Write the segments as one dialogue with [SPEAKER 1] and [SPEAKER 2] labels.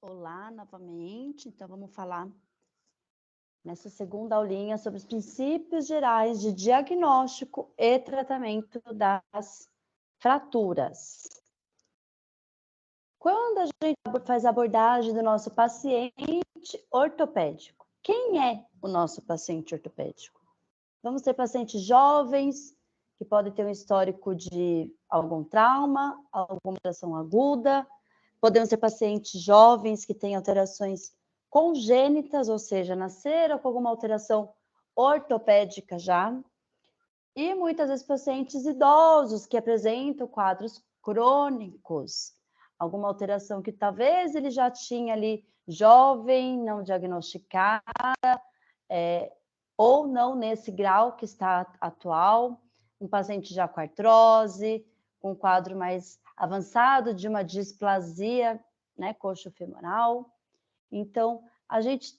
[SPEAKER 1] Olá, novamente. Então, vamos falar nessa segunda aulinha sobre os princípios gerais de diagnóstico e tratamento das fraturas. Quando a gente faz a abordagem do nosso paciente ortopédico, quem é o nosso paciente ortopédico? Vamos ter pacientes jovens que podem ter um histórico de algum trauma, alguma alteração aguda. Podemos ter pacientes jovens que têm alterações congênitas, ou seja, nasceram com alguma alteração ortopédica já. E muitas vezes pacientes idosos que apresentam quadros crônicos, alguma alteração que talvez ele já tinha ali jovem, não diagnosticada, ou não nesse grau que está atual, um paciente já com artrose, com um quadro mais avançado de uma displasia, né, coxofemoral. Então, a gente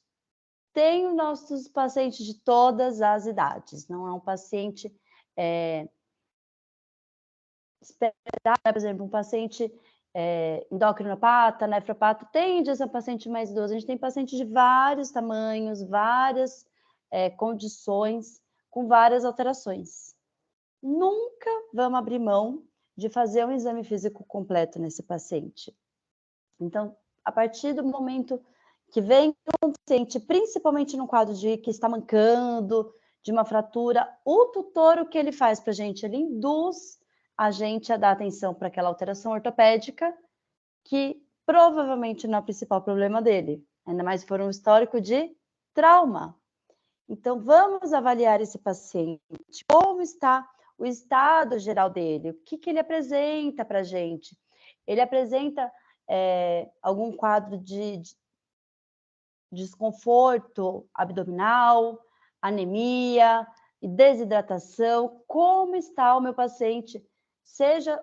[SPEAKER 1] tem os nossos pacientes de todas as idades, não é um paciente esperado, por exemplo, um paciente endocrinopata, nefropata, tende a ser um paciente mais idoso. A gente tem pacientes de vários tamanhos, várias condições, com várias alterações. Nunca vamos abrir mão de fazer um exame físico completo nesse paciente. Então, a partir do momento que vem um paciente, principalmente no quadro de que está mancando, de uma fratura, o tutor, o que ele faz para a gente? Ele induz a gente a dar atenção para aquela alteração ortopédica, que provavelmente não é o principal problema dele, ainda mais se for um histórico de trauma. Então, vamos avaliar esse paciente, como está o estado geral dele, o que ele apresenta para a gente. Ele apresenta algum quadro de desconforto abdominal, anemia, desidratação. Como está o meu paciente, seja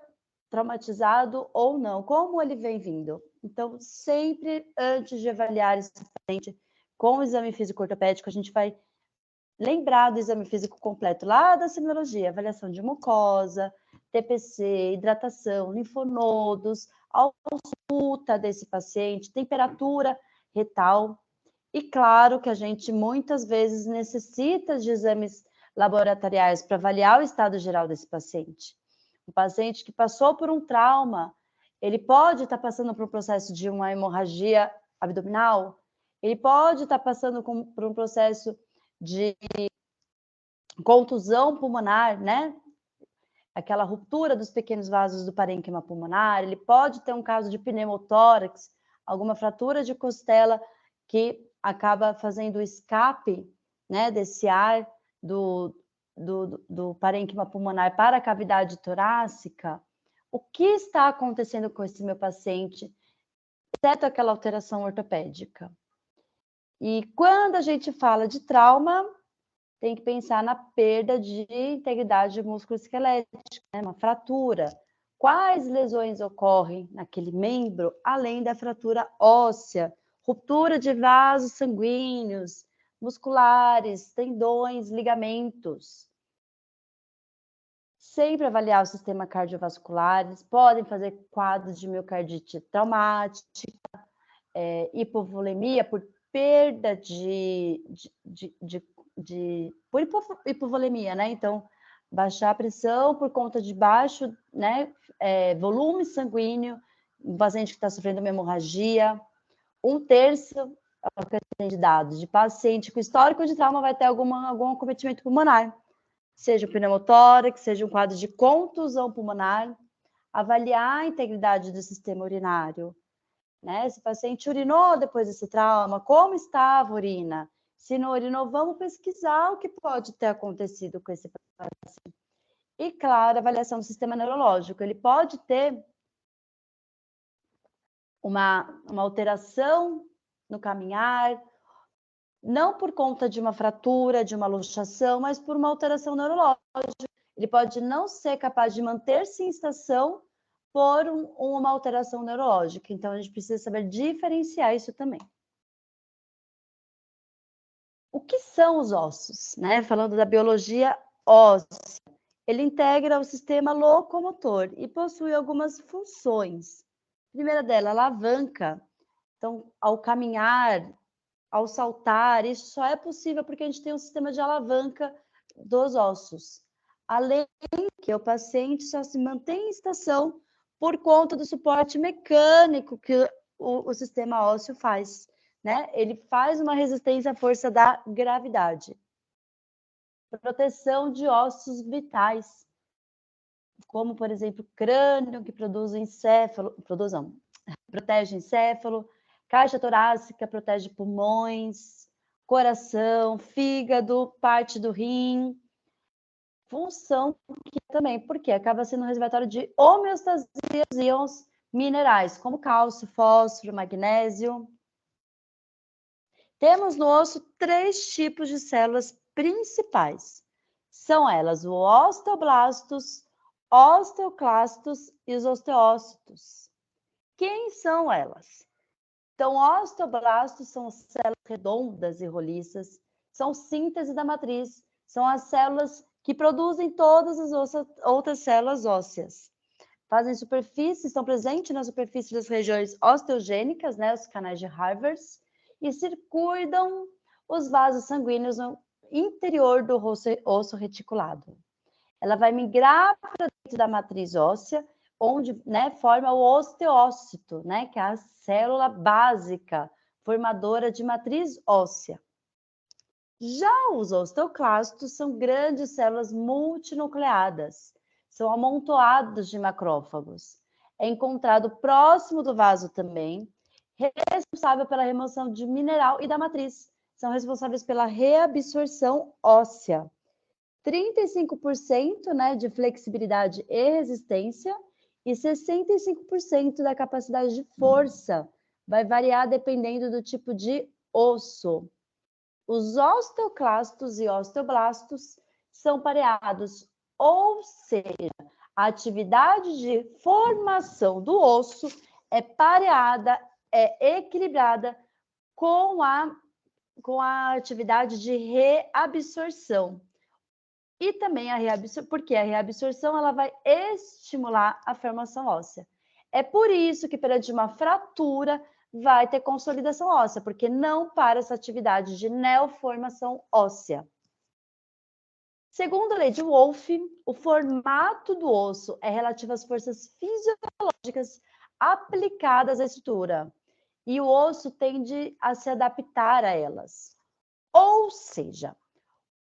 [SPEAKER 1] traumatizado ou não, como ele vem vindo. Então, sempre antes de avaliar esse paciente com o exame físico ortopédico, a gente vai lembrar do exame físico completo lá da semiologia, avaliação de mucosa, TPC, hidratação, linfonodos, ausculta desse paciente, temperatura retal. E claro que a gente muitas vezes necessita de exames laboratoriais para avaliar o estado geral desse paciente. Um paciente que passou por um trauma, ele pode estar passando por um processo de uma hemorragia abdominal, ele pode estar passando por um processo de contusão pulmonar, né? Aquela ruptura dos pequenos vasos do parênquima pulmonar, ele pode ter um caso de pneumotórax, alguma fratura de costela que acaba fazendo o escape, né, desse ar do parênquima pulmonar para a cavidade torácica. O que está acontecendo com esse meu paciente, exceto aquela alteração ortopédica? E quando a gente fala de trauma, tem que pensar na perda de integridade músculo-esquelética, né? Uma fratura. Quais lesões ocorrem naquele membro, além da fratura óssea? Ruptura de vasos sanguíneos, musculares, tendões, ligamentos. Sempre avaliar o sistema cardiovascular. Eles podem fazer quadros de miocardite traumática, hipovolemia por perda por hipovolemia, né? Então, baixar a pressão por conta de baixo, né, volume sanguíneo, um paciente que está sofrendo uma hemorragia. 1/3 de dados de paciente com histórico de trauma vai ter algum acometimento pulmonar, seja um pneumotórax, seja um quadro de contusão pulmonar. Avaliar a integridade do sistema urinário, né? Esse paciente urinou depois desse trauma, como estava a urina? Se não urinou, vamos pesquisar o que pode ter acontecido com esse paciente. E, claro, avaliação do sistema neurológico. Ele pode ter uma alteração no caminhar, não por conta de uma fratura, de uma luxação, mas por uma alteração neurológica. Ele pode não ser capaz de manter-se em estação por uma alteração neurológica. Então, a gente precisa saber diferenciar isso também. O que são os ossos, né? Falando da biologia óssea, ele integra o sistema locomotor e possui algumas funções. A primeira dela, alavanca Então, ao caminhar, ao saltar, isso só é possível porque a gente tem um sistema de alavanca dos ossos. Além que o paciente só se mantém em estação por conta do suporte mecânico que o sistema ósseo faz, né? Ele faz uma resistência à força da gravidade. Proteção de ossos vitais, como, por exemplo, crânio, que protege encéfalo, caixa torácica protege pulmões, coração, fígado, parte do rim. Função que também, porque acaba sendo um reservatório de homeostasia dos íons minerais, como cálcio, fósforo, magnésio. Temos no osso 3 tipos de células principais. São elas o osteoblastos, osteoclastos e os osteócitos. Quem são elas? Então, osteoblastos são células redondas e roliças, são síntese da matriz, são as células que produzem todas as outras células ósseas. Fazem superfície, estão presentes na superfície das regiões osteogênicas, né, os canais de Harvers, e circundam os vasos sanguíneos no interior do osso reticulado. Ela vai migrar para dentro da matriz óssea, onde, né, forma o osteócito, né, que é a célula básica formadora de matriz óssea. Já os osteoclastos são grandes células multinucleadas, são amontoados de macrófagos. É encontrado próximo do vaso também, responsável pela remoção de mineral e da matriz. São responsáveis pela reabsorção óssea. 35%, né, de flexibilidade e resistência e 65% da capacidade de força. Vai variar dependendo do tipo de osso. Os osteoclastos e osteoblastos são pareados, ou seja, a atividade de formação do osso é pareada, é equilibrada com a atividade de reabsorção. E também a reabsorção, porque a reabsorção ela vai estimular a formação óssea. É por isso que perante uma fratura vai ter consolidação óssea, porque não para essa atividade de neoformação óssea. Segundo a lei de Wolff, o formato do osso é relativo às forças fisiológicas aplicadas à estrutura, e o osso tende a se adaptar a elas. Ou seja,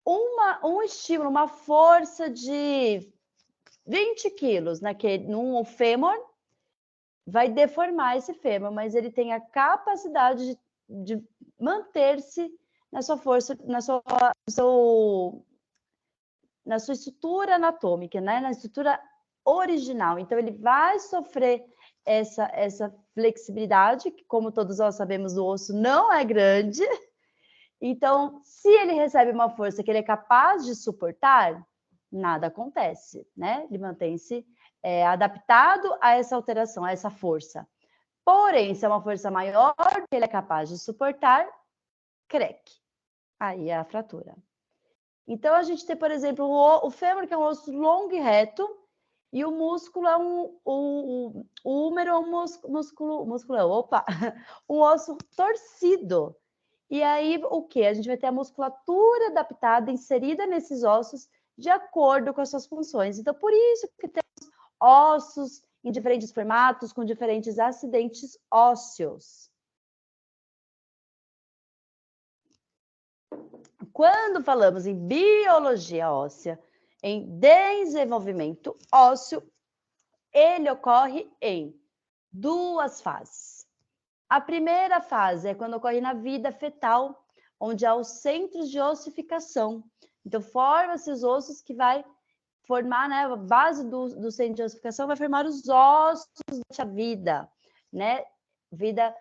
[SPEAKER 1] um estímulo, uma força de 20 quilos num fêmur, vai deformar esse fêmur, mas ele tem a capacidade de manter-se na sua força, na sua estrutura anatômica, né? Na estrutura original. Então, ele vai sofrer essa flexibilidade, que, como todos nós sabemos, o osso não é grande. Então, se ele recebe uma força que ele é capaz de suportar, nada acontece, né? Ele mantém-se adaptado a essa alteração, a essa força. Porém, se é uma força maior que ele é capaz de suportar, crack. Aí é a fratura. Então, a gente tem, por exemplo, o fêmur, que é um osso longo e reto, e o músculo é o húmero é um um osso torcido. E aí, o que? A gente vai ter a musculatura adaptada, inserida nesses ossos, de acordo com as suas funções. Então, por isso que temos ossos em diferentes formatos, com diferentes acidentes ósseos. Quando falamos em biologia óssea, em desenvolvimento ósseo, ele ocorre em 2 fases. A primeira fase é quando ocorre na vida fetal, onde há os centros de ossificação. Então, forma-se os ossos que vai formar, né, a base do centro de ossificação vai formar os ossos da vida, né? Vida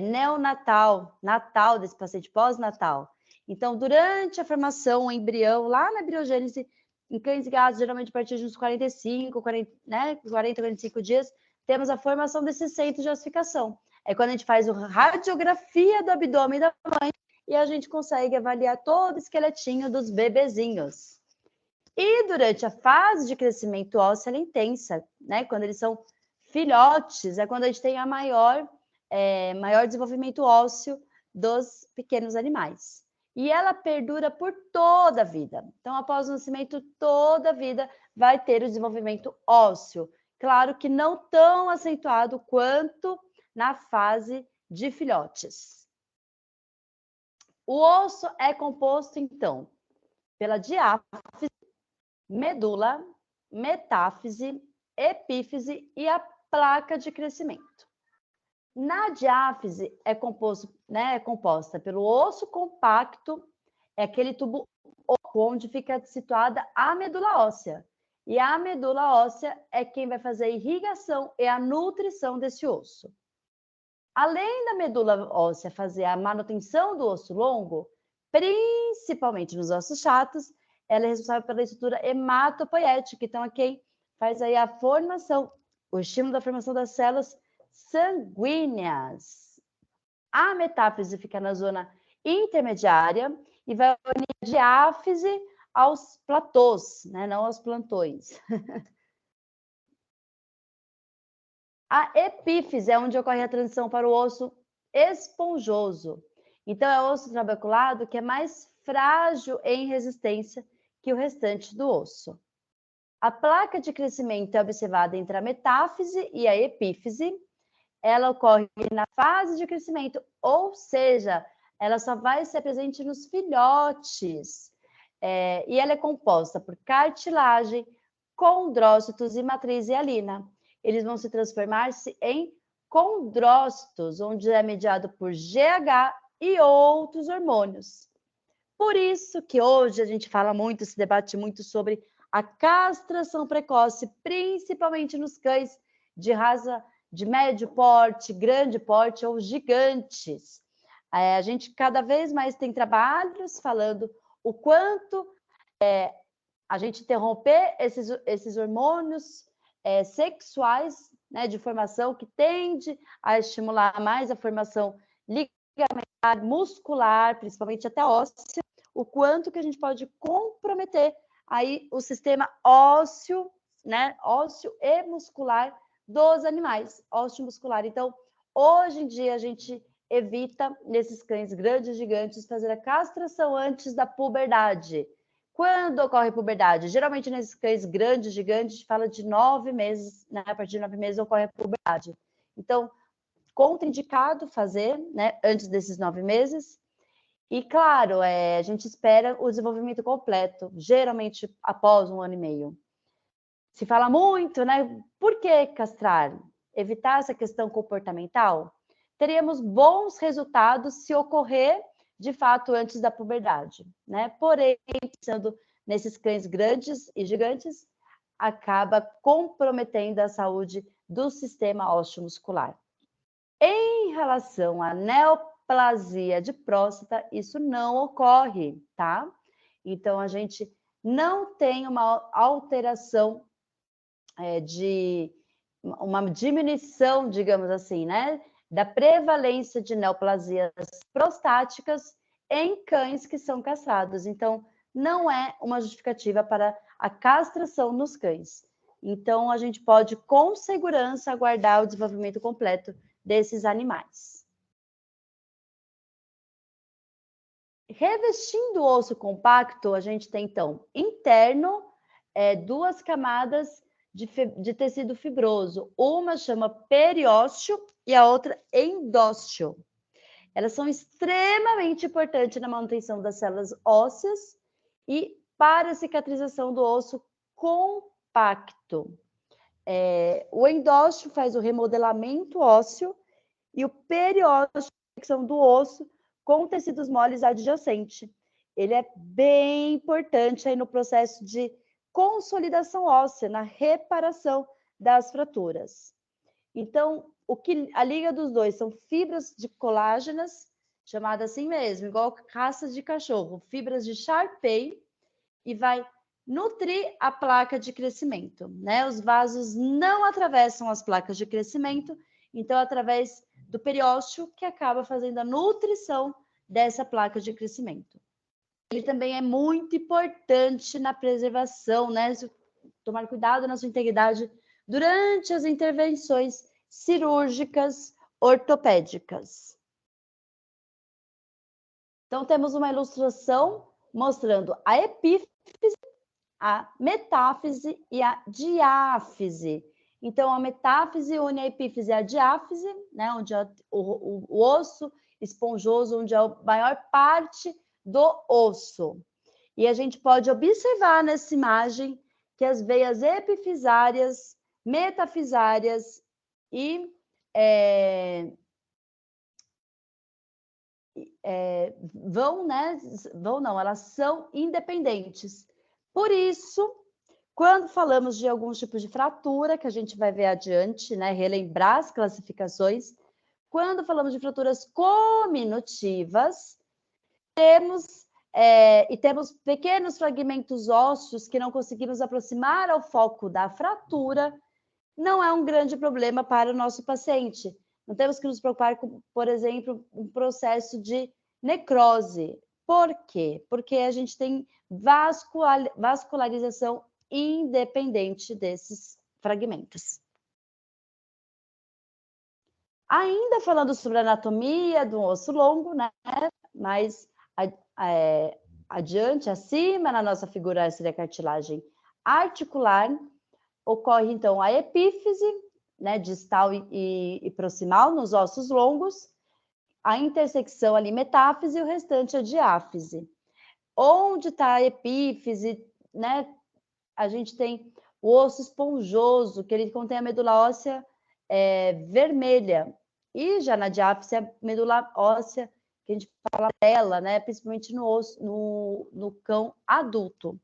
[SPEAKER 1] neonatal, natal desse paciente, pós-natal. Então, durante a formação, o embrião, lá na embriogênese, em cães e gatos, geralmente a partir de uns 40, 45 dias, temos a formação desses centros de ossificação. É quando a gente faz a radiografia do abdômen da mãe e a gente consegue avaliar todo o esqueletinho dos bebezinhos. E durante a fase de crescimento ósseo, ela é intensa, né? Quando eles são filhotes, é quando a gente tem a maior maior desenvolvimento ósseo dos pequenos animais. E ela perdura por toda a vida. Então, após o nascimento, toda a vida vai ter o desenvolvimento ósseo. Claro que não tão acentuado quanto na fase de filhotes. O osso é composto, então, pela diáfise, medula, metáfise, epífise e a placa de crescimento. Na diáfise é composta pelo osso compacto, é aquele tubo onde fica situada a medula óssea. E a medula óssea é quem vai fazer a irrigação e a nutrição desse osso. Além da medula óssea fazer a manutenção do osso longo, principalmente nos ossos chatos, ela é responsável pela estrutura hematopoética, então é quem faz aí a formação, o estímulo da formação das células sanguíneas. A metáfise fica na zona intermediária e vai unir a diáfise aos platôs, né? Não aos plantões. A epífise é onde ocorre a transição para o osso esponjoso. Então, é o osso trabeculado que é mais frágil em resistência que o restante do osso. A placa de crescimento é observada entre a metáfise e a epífise. Ela ocorre na fase de crescimento, ou seja, ela só vai ser presente nos filhotes. E ela é composta por cartilagem, condrócitos e matriz hialina. Eles vão se transformar-se em condrócitos, onde é mediado por GH e outros hormônios. Por isso que hoje a gente fala muito, se debate muito sobre a castração precoce, principalmente nos cães de raça de médio porte, grande porte ou gigantes. A gente cada vez mais tem trabalhos falando o quanto a gente interromper esses hormônios sexuais, né, de formação que tende a estimular mais a formação ligamentar, muscular, principalmente até óssea, o quanto que a gente pode comprometer aí o sistema ósseo, né, ósseo e muscular dos animais, ósseo muscular. Então, hoje em dia a gente evita nesses cães grandes, gigantes, fazer a castração antes da puberdade. Quando ocorre puberdade? Geralmente nesses cães grandes, gigantes, a gente fala de 9 meses, né? A partir de 9 meses ocorre a puberdade. Então, contraindicado fazer, né, antes desses 9 meses. E, claro, a gente espera o desenvolvimento completo, geralmente após 1 ano e meio. Se fala muito, né? Por que castrar? Evitar essa questão comportamental? Teríamos bons resultados se ocorrer, de fato, antes da puberdade, né? Porém, pensando nesses cães grandes e gigantes, acaba comprometendo a saúde do sistema ósseo-muscular. Em relação à neoplasia de próstata, isso não ocorre, tá? Então, a gente não tem uma alteração de uma diminuição, digamos assim, né, da prevalência de neoplasias prostáticas em cães que são castrados. Então, não é uma justificativa para a castração nos cães. Então, a gente pode, com segurança, aguardar o desenvolvimento completo desses animais. Revestindo o osso compacto, a gente tem, então, interno, 2 camadas de tecido fibroso. Uma chama periósteo e a outra endósteo. Elas são extremamente importantes na manutenção das células ósseas e para a cicatrização do osso compacto. O endósteo faz o remodelamento ósseo e o periósteo, a conexão do osso com tecidos moles adjacentes. Ele é bem importante aí no processo de consolidação óssea, na reparação das fraturas. Então, o que a liga dos dois são fibras de colágenas, chamada assim mesmo, igual raças de cachorro, fibras de Sharpei, e vai nutrir a placa de crescimento, né? Os vasos não atravessam as placas de crescimento, então, através do periósteo, que acaba fazendo a nutrição dessa placa de crescimento. Ele também é muito importante na preservação, né? Tomar cuidado na sua integridade durante as intervenções cirúrgicas ortopédicas. Então, temos uma ilustração mostrando a epífise, a metáfise e a diáfise. Então, a metáfise une a epífise e a diáfise, né, onde é o osso esponjoso, onde é a maior parte do osso. E a gente pode observar nessa imagem que as veias epifisárias, metafisárias e elas são independentes. Por isso, quando falamos de alguns tipos de fratura, que a gente vai ver adiante, né, relembrar as classificações, quando falamos de fraturas cominutivas, temos pequenos fragmentos ósseos que não conseguimos aproximar ao foco da fratura, não é um grande problema para o nosso paciente. Não temos que nos preocupar com, por exemplo, um processo de necrose. Por quê? Porque a gente tem vascularização independente desses fragmentos. Ainda falando sobre a anatomia do osso longo, né? Mas adiante, acima, na nossa figura seria a cartilagem articular, ocorre então a epífise, né, distal e proximal nos ossos longos, a intersecção ali metáfise e o restante a diáfise. Onde está a epífise, né? A gente tem o osso esponjoso, que ele contém a medula óssea vermelha, e já na diáfise a medula óssea, que a gente fala dela, né? Principalmente no osso, no cão adulto.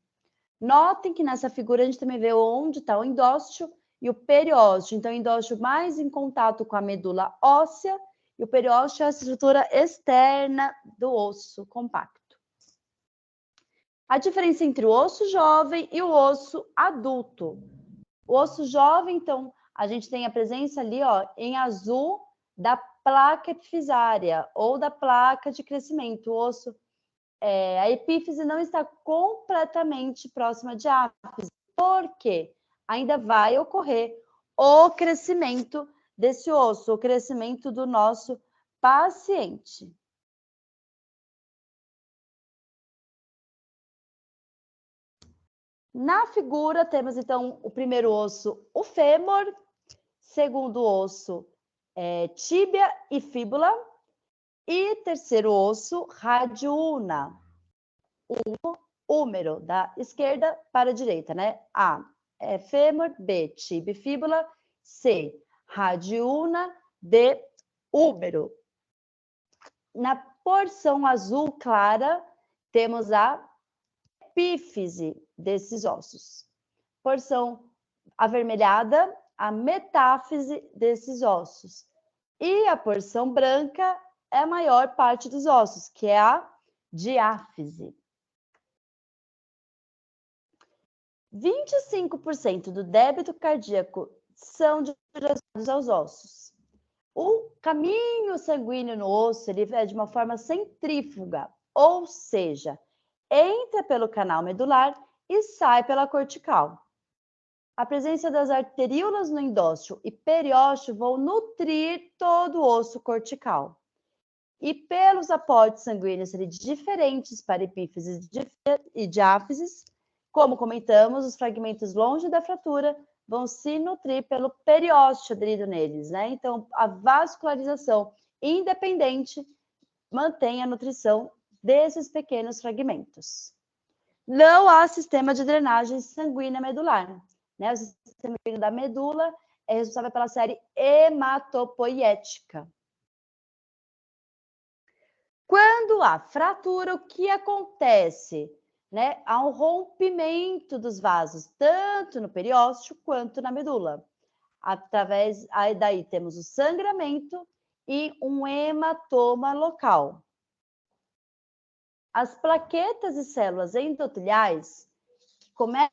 [SPEAKER 1] Notem que nessa figura a gente também vê onde está o endósteo e o periósteo. Então, o endósteo mais em contato com a medula óssea e o periósteo é a estrutura externa do osso compacto. A diferença entre o osso jovem e o osso adulto. O osso jovem, então, a gente tem a presença ali, ó, em azul, da placa epifisária ou da placa de crescimento. O osso, a epífise não está completamente próxima de ápice. Por quê? Ainda vai ocorrer o crescimento desse osso, o crescimento do nosso paciente. Na figura, temos, então, o primeiro osso, o fêmur, segundo osso, tíbia e fíbula, e terceiro osso, radiúna, o húmero, da esquerda para a direita, né? A, fêmur, B, tíbia e fíbula, C, radiúna, D, húmero. Na porção azul clara, temos a epífise desses ossos. Porção avermelhada, a metáfise desses ossos. E a porção branca é a maior parte dos ossos, que é a diáfise. 25% do débito cardíaco são direcionados aos ossos. O caminho sanguíneo no osso ele é de uma forma centrífuga, ou seja, entra pelo canal medular e sai pela cortical. A presença das arteríolas no endósteo e periósteo vão nutrir todo o osso cortical. E pelos aportes sanguíneos diferentes para epífises e diáfises, como comentamos, os fragmentos longe da fratura vão se nutrir pelo periósteo aderido neles, né? Então, a vascularização independente mantém a nutrição desses pequenos fragmentos. Não há sistema de drenagem sanguínea medular, né? O sistema da medula é responsável pela série hematopoiética. Quando há fratura, o que acontece? Né? Há um rompimento dos vasos, tanto no periósteo quanto na medula. Aí daí temos o sangramento e um hematoma local. As plaquetas e células endoteliais, que começam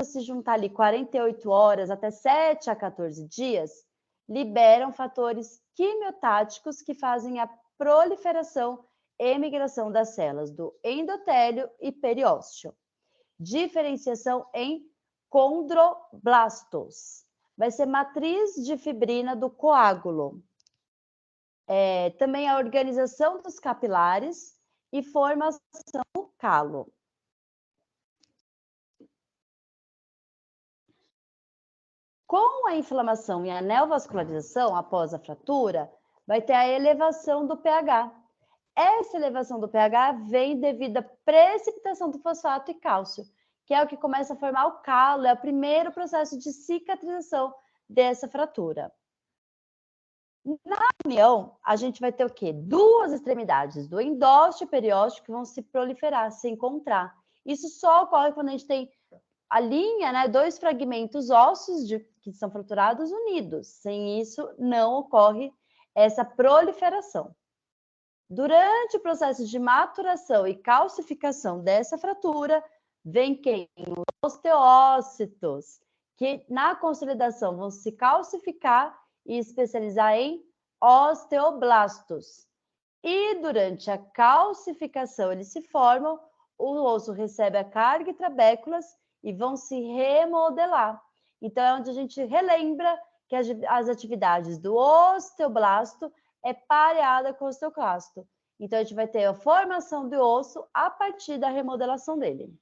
[SPEAKER 1] a se juntar ali 48 horas até 7 a 14 dias, liberam fatores quimiotáticos que fazem a proliferação e migração das células do endotélio e periósteo. Diferenciação em condroblastos. Vai ser matriz de fibrina do coágulo. Também a organização dos capilares e formação do calo. Com a inflamação e a neovascularização após a fratura, vai ter a elevação do pH. Essa elevação do pH vem devido à precipitação do fosfato e cálcio, que é o que começa a formar o calo, é o primeiro processo de cicatrização dessa fratura. Na união, a gente vai ter o quê? Duas extremidades, do endósteo e periósteo, que vão se proliferar, se encontrar. Isso só ocorre quando a gente tem a linha, né, dois fragmentos ósseos que são fraturados unidos. Sem isso, não ocorre essa proliferação. Durante o processo de maturação e calcificação dessa fratura, vem quem? Os osteócitos, que na consolidação vão se calcificar e especializar em osteoblastos. E durante a calcificação eles se formam, o osso recebe a carga e trabéculas e vão se remodelar. Então, é onde a gente relembra que as atividades do osteoblasto é pareada com o osteoclasto. Então, a gente vai ter a formação do osso a partir da remodelação dele.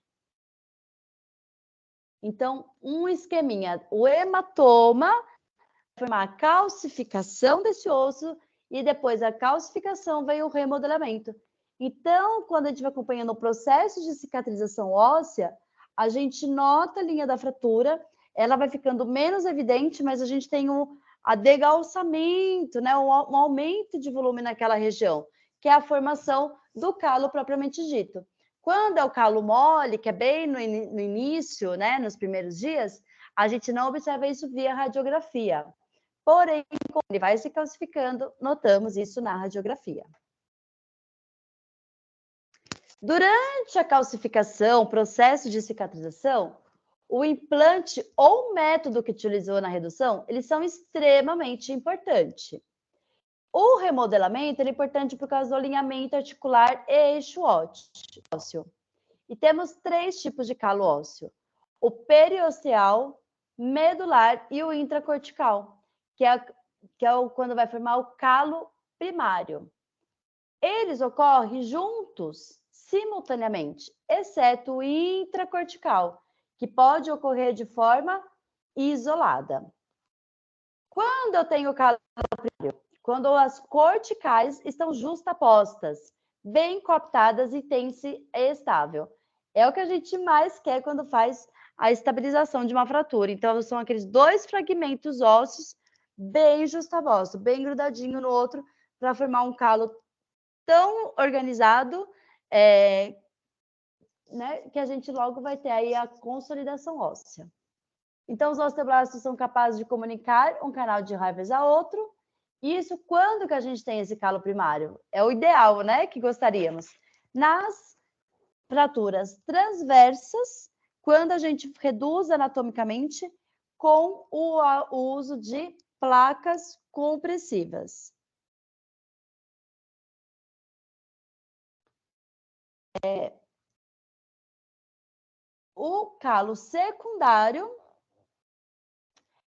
[SPEAKER 1] Então, um esqueminha, o hematoma vai formar a calcificação desse osso e depois a calcificação vem o remodelamento. Então, quando a gente vai acompanhando o processo de cicatrização óssea, a gente nota a linha da fratura, ela vai ficando menos evidente, mas a gente tem um adegalçamento, né? Um aumento de volume naquela região, que é a formação do calo propriamente dito. Quando é o calo mole, que é bem no início, né, nos primeiros dias, a gente não observa isso via radiografia. Porém, quando ele vai se calcificando, notamos isso na radiografia. Durante a calcificação, processo de cicatrização, o implante ou o método que utilizou na redução, eles são extremamente importantes. O remodelamento é importante por causa do alinhamento articular e eixo ósseo. E temos 3 tipos de calo ósseo: o periosteal, medular e o intracortical, que é quando vai formar o calo primário. Eles ocorrem juntos, simultaneamente, exceto o intracortical, que pode ocorrer de forma isolada. Quando eu tenho calo primário? Quando as corticais estão justapostas, bem coaptadas e tense estável. É o que a gente mais quer quando faz a estabilização de uma fratura. Então, são aqueles 2 fragmentos ósseos bem justapostos, bem grudadinho no outro, para formar um calo tão organizado, né, que a gente logo vai ter aí a consolidação óssea. Então, os osteoblastos são capazes de comunicar um canal de Rivers a outro. Isso quando que a gente tem esse calo primário? É o ideal, né, que gostaríamos. Nas fraturas transversas, quando a gente reduz anatomicamente com o uso de placas compressivas. O calo secundário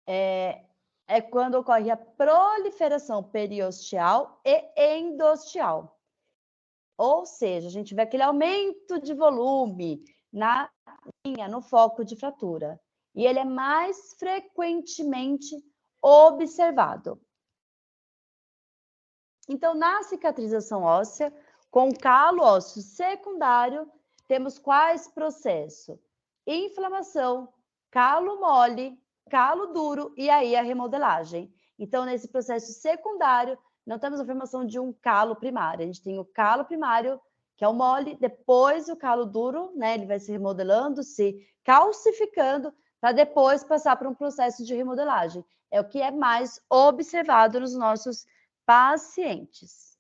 [SPEAKER 1] é quando ocorre a proliferação periosteal e endosteal. Ou seja, a gente vê aquele aumento de volume na linha, no foco de fratura. E ele é mais frequentemente observado. Então, na cicatrização óssea, com calo ósseo secundário, temos quais processos? Inflamação, calo mole, calo duro e aí a remodelagem. Então, nesse processo secundário, não temos a formação de um calo primário. A gente tem o calo primário, que é o mole, depois o calo duro, né? Ele vai se remodelando, se calcificando, para depois passar para um processo de remodelagem. É o que é mais observado nos nossos pacientes.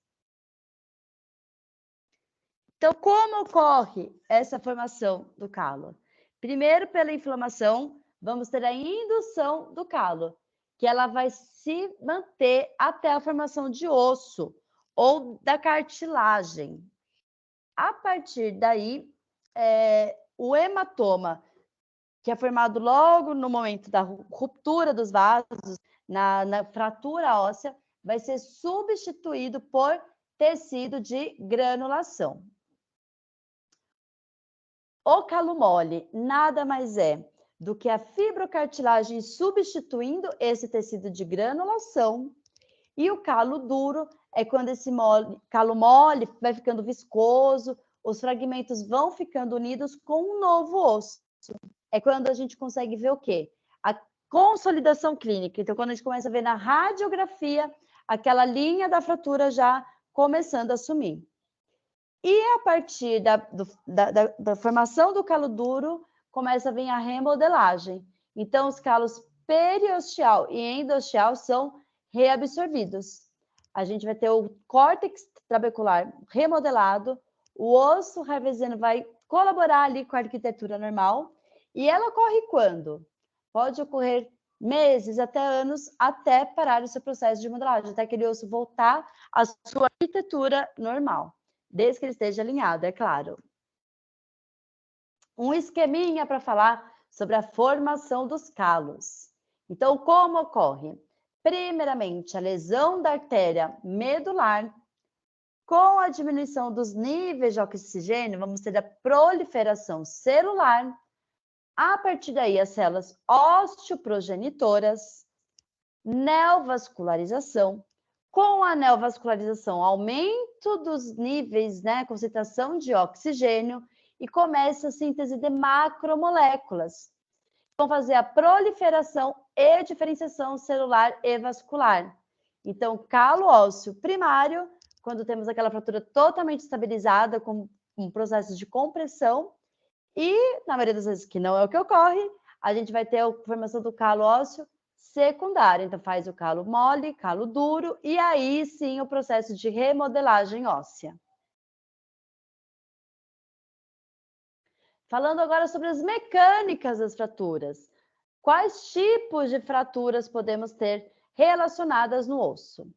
[SPEAKER 1] Então, como ocorre essa formação do calo? Primeiro, pela inflamação, vamos ter a indução do calo, que ela vai se manter até a formação de osso ou da cartilagem. A partir daí, o hematoma, que é formado logo no momento da ruptura dos vasos, na fratura óssea, vai ser substituído por tecido de granulação. O calo mole nada mais é do que a fibrocartilagem substituindo esse tecido de granulação, e o calo duro é quando esse calo mole vai ficando viscoso, os fragmentos vão ficando unidos com um novo osso. É quando a gente consegue ver o quê? A consolidação clínica. Então, quando a gente começa a ver na radiografia aquela linha da fratura já começando a sumir. E a partir da formação do calo duro, começa a vir a remodelagem. Então, os calos periosteal e endosteal são reabsorvidos. A gente vai ter o córtex trabecular remodelado, o osso raivezeno vai colaborar ali com a arquitetura normal, e ela ocorre quando? Pode ocorrer meses até anos, até parar o seu processo de modelagem, até aquele osso voltar à sua arquitetura normal, desde que ele esteja alinhado, é claro. Um esqueminha para falar sobre a formação dos calos. Então, como ocorre? Primeiramente, a lesão da artéria medular, com a diminuição dos níveis de oxigênio, vamos ter a proliferação celular. A partir daí, as células osteoprogenitoras, neovascularização. Com a neovascularização, aumento dos níveis, né, concentração de oxigênio, e começa a síntese de macromoléculas. Vão fazer a proliferação e diferenciação celular e vascular. Então, calo ósseo primário, quando temos aquela fratura totalmente estabilizada, com um processo de compressão, e, na maioria das vezes, que não é o que ocorre, a gente vai ter a formação do calo ósseo secundário. Então, faz o calo mole, calo duro, e aí sim o processo de remodelagem óssea. Falando agora sobre as mecânicas das fraturas. Quais tipos de fraturas podemos ter relacionadas no osso?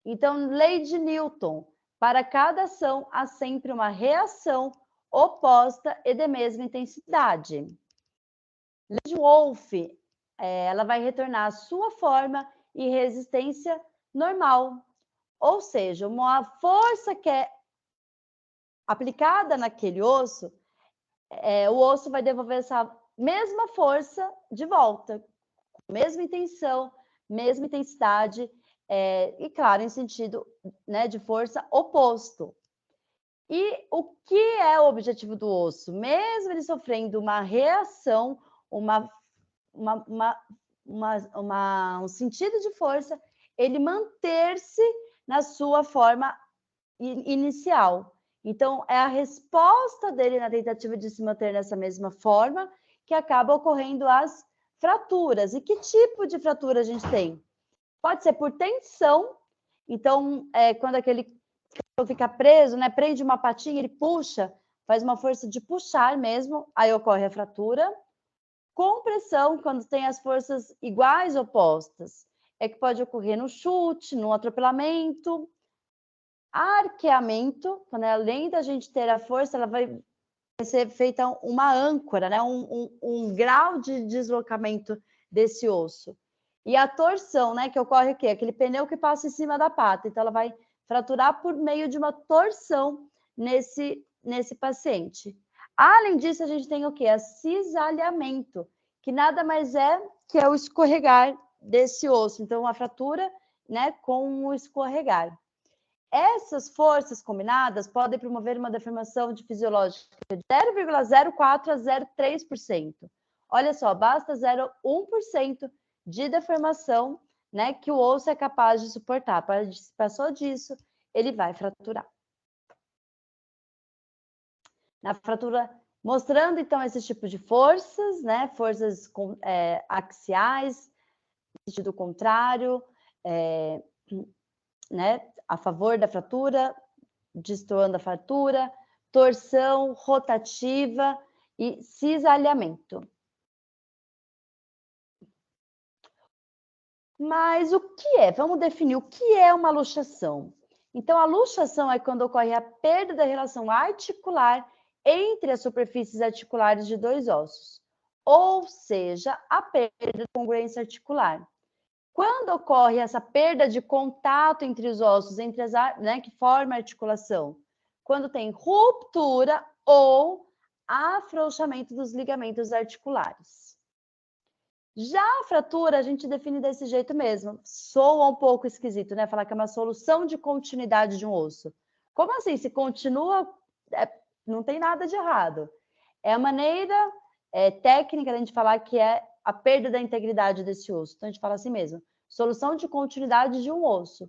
[SPEAKER 1] Então, lei de Newton. Para cada ação, há sempre uma reação oposta e de mesma intensidade. Lei de Wolff, ela vai retornar à sua forma e resistência normal. Ou seja, uma força que é aplicada naquele osso, o osso vai devolver essa mesma força de volta, mesma intenção, mesma intensidade, e claro, em sentido, né, de força oposto. E o que é o objetivo do osso? Mesmo ele sofrendo uma reação, um sentido de força, ele manter-se na sua forma inicial. Então, é a resposta dele na tentativa de se manter nessa mesma forma que acaba ocorrendo as fraturas. E que tipo de fratura a gente tem? Pode ser por tensão. Então, quando aquele fica preso, né, prende uma patinha, ele puxa, faz uma força de puxar mesmo, aí ocorre a fratura. Compressão, quando tem as forças iguais opostas, é que pode ocorrer no chute, no atropelamento. Arqueamento, quando além da gente ter a força, ela vai ser feita uma âncora, né? um grau de deslocamento desse osso. E a torção, né? Que ocorre o quê? Aquele pneu que passa em cima da pata. Então, ela vai fraturar por meio de uma torção nesse paciente. Além disso, a gente tem o quê? A cisalhamento, que nada mais é que o escorregar desse osso. Então, a fratura, né, com o escorregar. Essas forças combinadas podem promover uma deformação de fisiológica de 0,04 a 0,3%. Olha só, basta 0,1% de deformação, né, que o osso é capaz de suportar. Passou disso, ele vai fraturar. Na fratura, mostrando então esse tipo de forças, né, forças axiais, sentido contrário, né, a favor da fratura, destoando a fratura, torção, rotativa e cisalhamento. Mas o que é? Vamos definir o que é uma luxação. Então, a luxação é quando ocorre a perda da relação articular entre as superfícies articulares de dois ossos, ou seja, a perda da congruência articular. Quando ocorre essa perda de contato entre os ossos, entre as, né, que forma a articulação? Quando tem ruptura ou afrouxamento dos ligamentos articulares. Já a fratura, a gente define desse jeito mesmo. Soa um pouco esquisito, né? Falar que é uma solução de continuidade de um osso. Como assim? Se continua, não tem nada de errado. É a maneira técnica da gente falar que é a perda da integridade desse osso. Então, a gente fala assim mesmo. Solução de continuidade de um osso.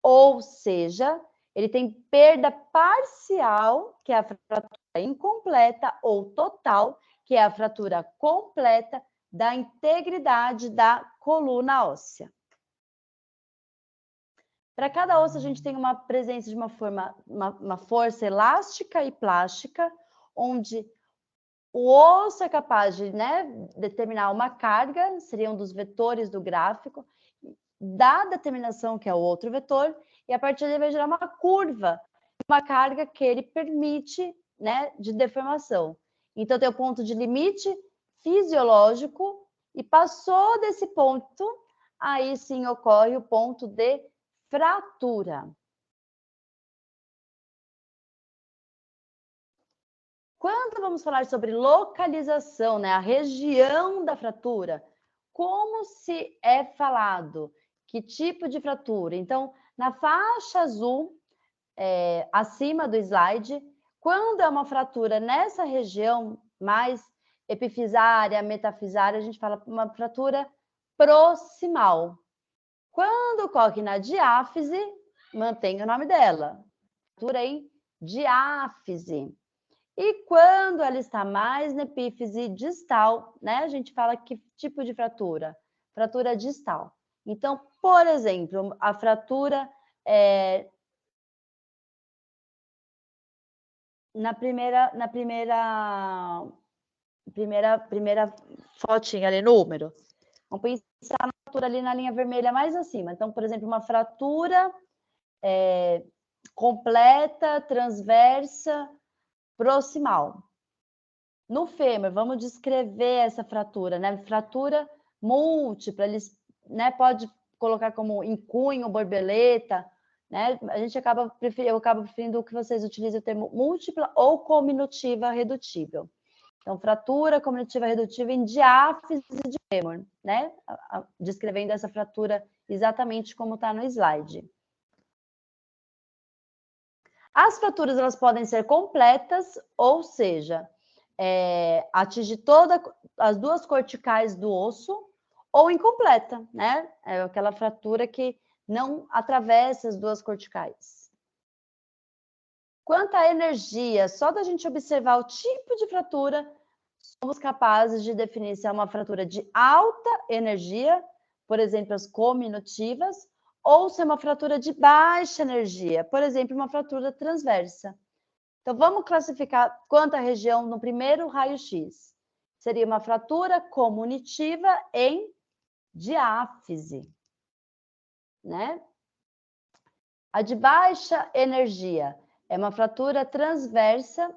[SPEAKER 1] Ou seja, ele tem perda parcial, que é a fratura incompleta, ou total, que é a fratura completa da integridade da coluna óssea. Para cada osso, a gente tem uma presença de uma força elástica e plástica, onde o osso é capaz de, né, determinar uma carga, seria um dos vetores do gráfico, da determinação, que é o outro vetor, e a partir daí vai gerar uma curva, uma carga que ele permite, né, de deformação. Então, tem o ponto de limite fisiológico, e passou desse ponto, aí sim ocorre o ponto de fratura. Quando vamos falar sobre localização, né, a região da fratura, como se é falado? Que tipo de fratura? Então, na faixa azul, acima do slide, quando é uma fratura nessa região mais epifisária, metafisária, a gente fala uma fratura proximal. Quando ocorre na diáfise, mantém o nome dela, fratura em diáfise. E quando ela está mais na epífise distal, né, a gente fala que tipo de fratura? Fratura distal. Então, por exemplo, a fratura na primeira fotinha ali, número. Vamos pensar na fratura ali na linha vermelha mais acima. Então, por exemplo, uma fratura completa, transversa, proximal. No fêmur, vamos descrever essa fratura, né? Fratura múltipla, eles, né, pode colocar como em cunho, borboleta, né? Eu acabo preferindo que vocês utilizem o termo múltipla ou cominutiva redutível. Então, fratura cominutiva redutível em diáfise de fêmur, né? Descrevendo essa fratura exatamente como está no slide. As fraturas, elas podem ser completas, ou seja, atingir todas as duas corticais do osso, ou incompleta, né? É aquela fratura que não atravessa as duas corticais. Quanto à energia, só da gente observar o tipo de fratura, somos capazes de definir se é uma fratura de alta energia, por exemplo, as cominutivas, ou se é uma fratura de baixa energia, por exemplo, uma fratura transversa. Então, vamos classificar quanto à região no primeiro raio-x. Seria uma fratura comunitiva em diáfise, né? A de baixa energia é uma fratura transversa.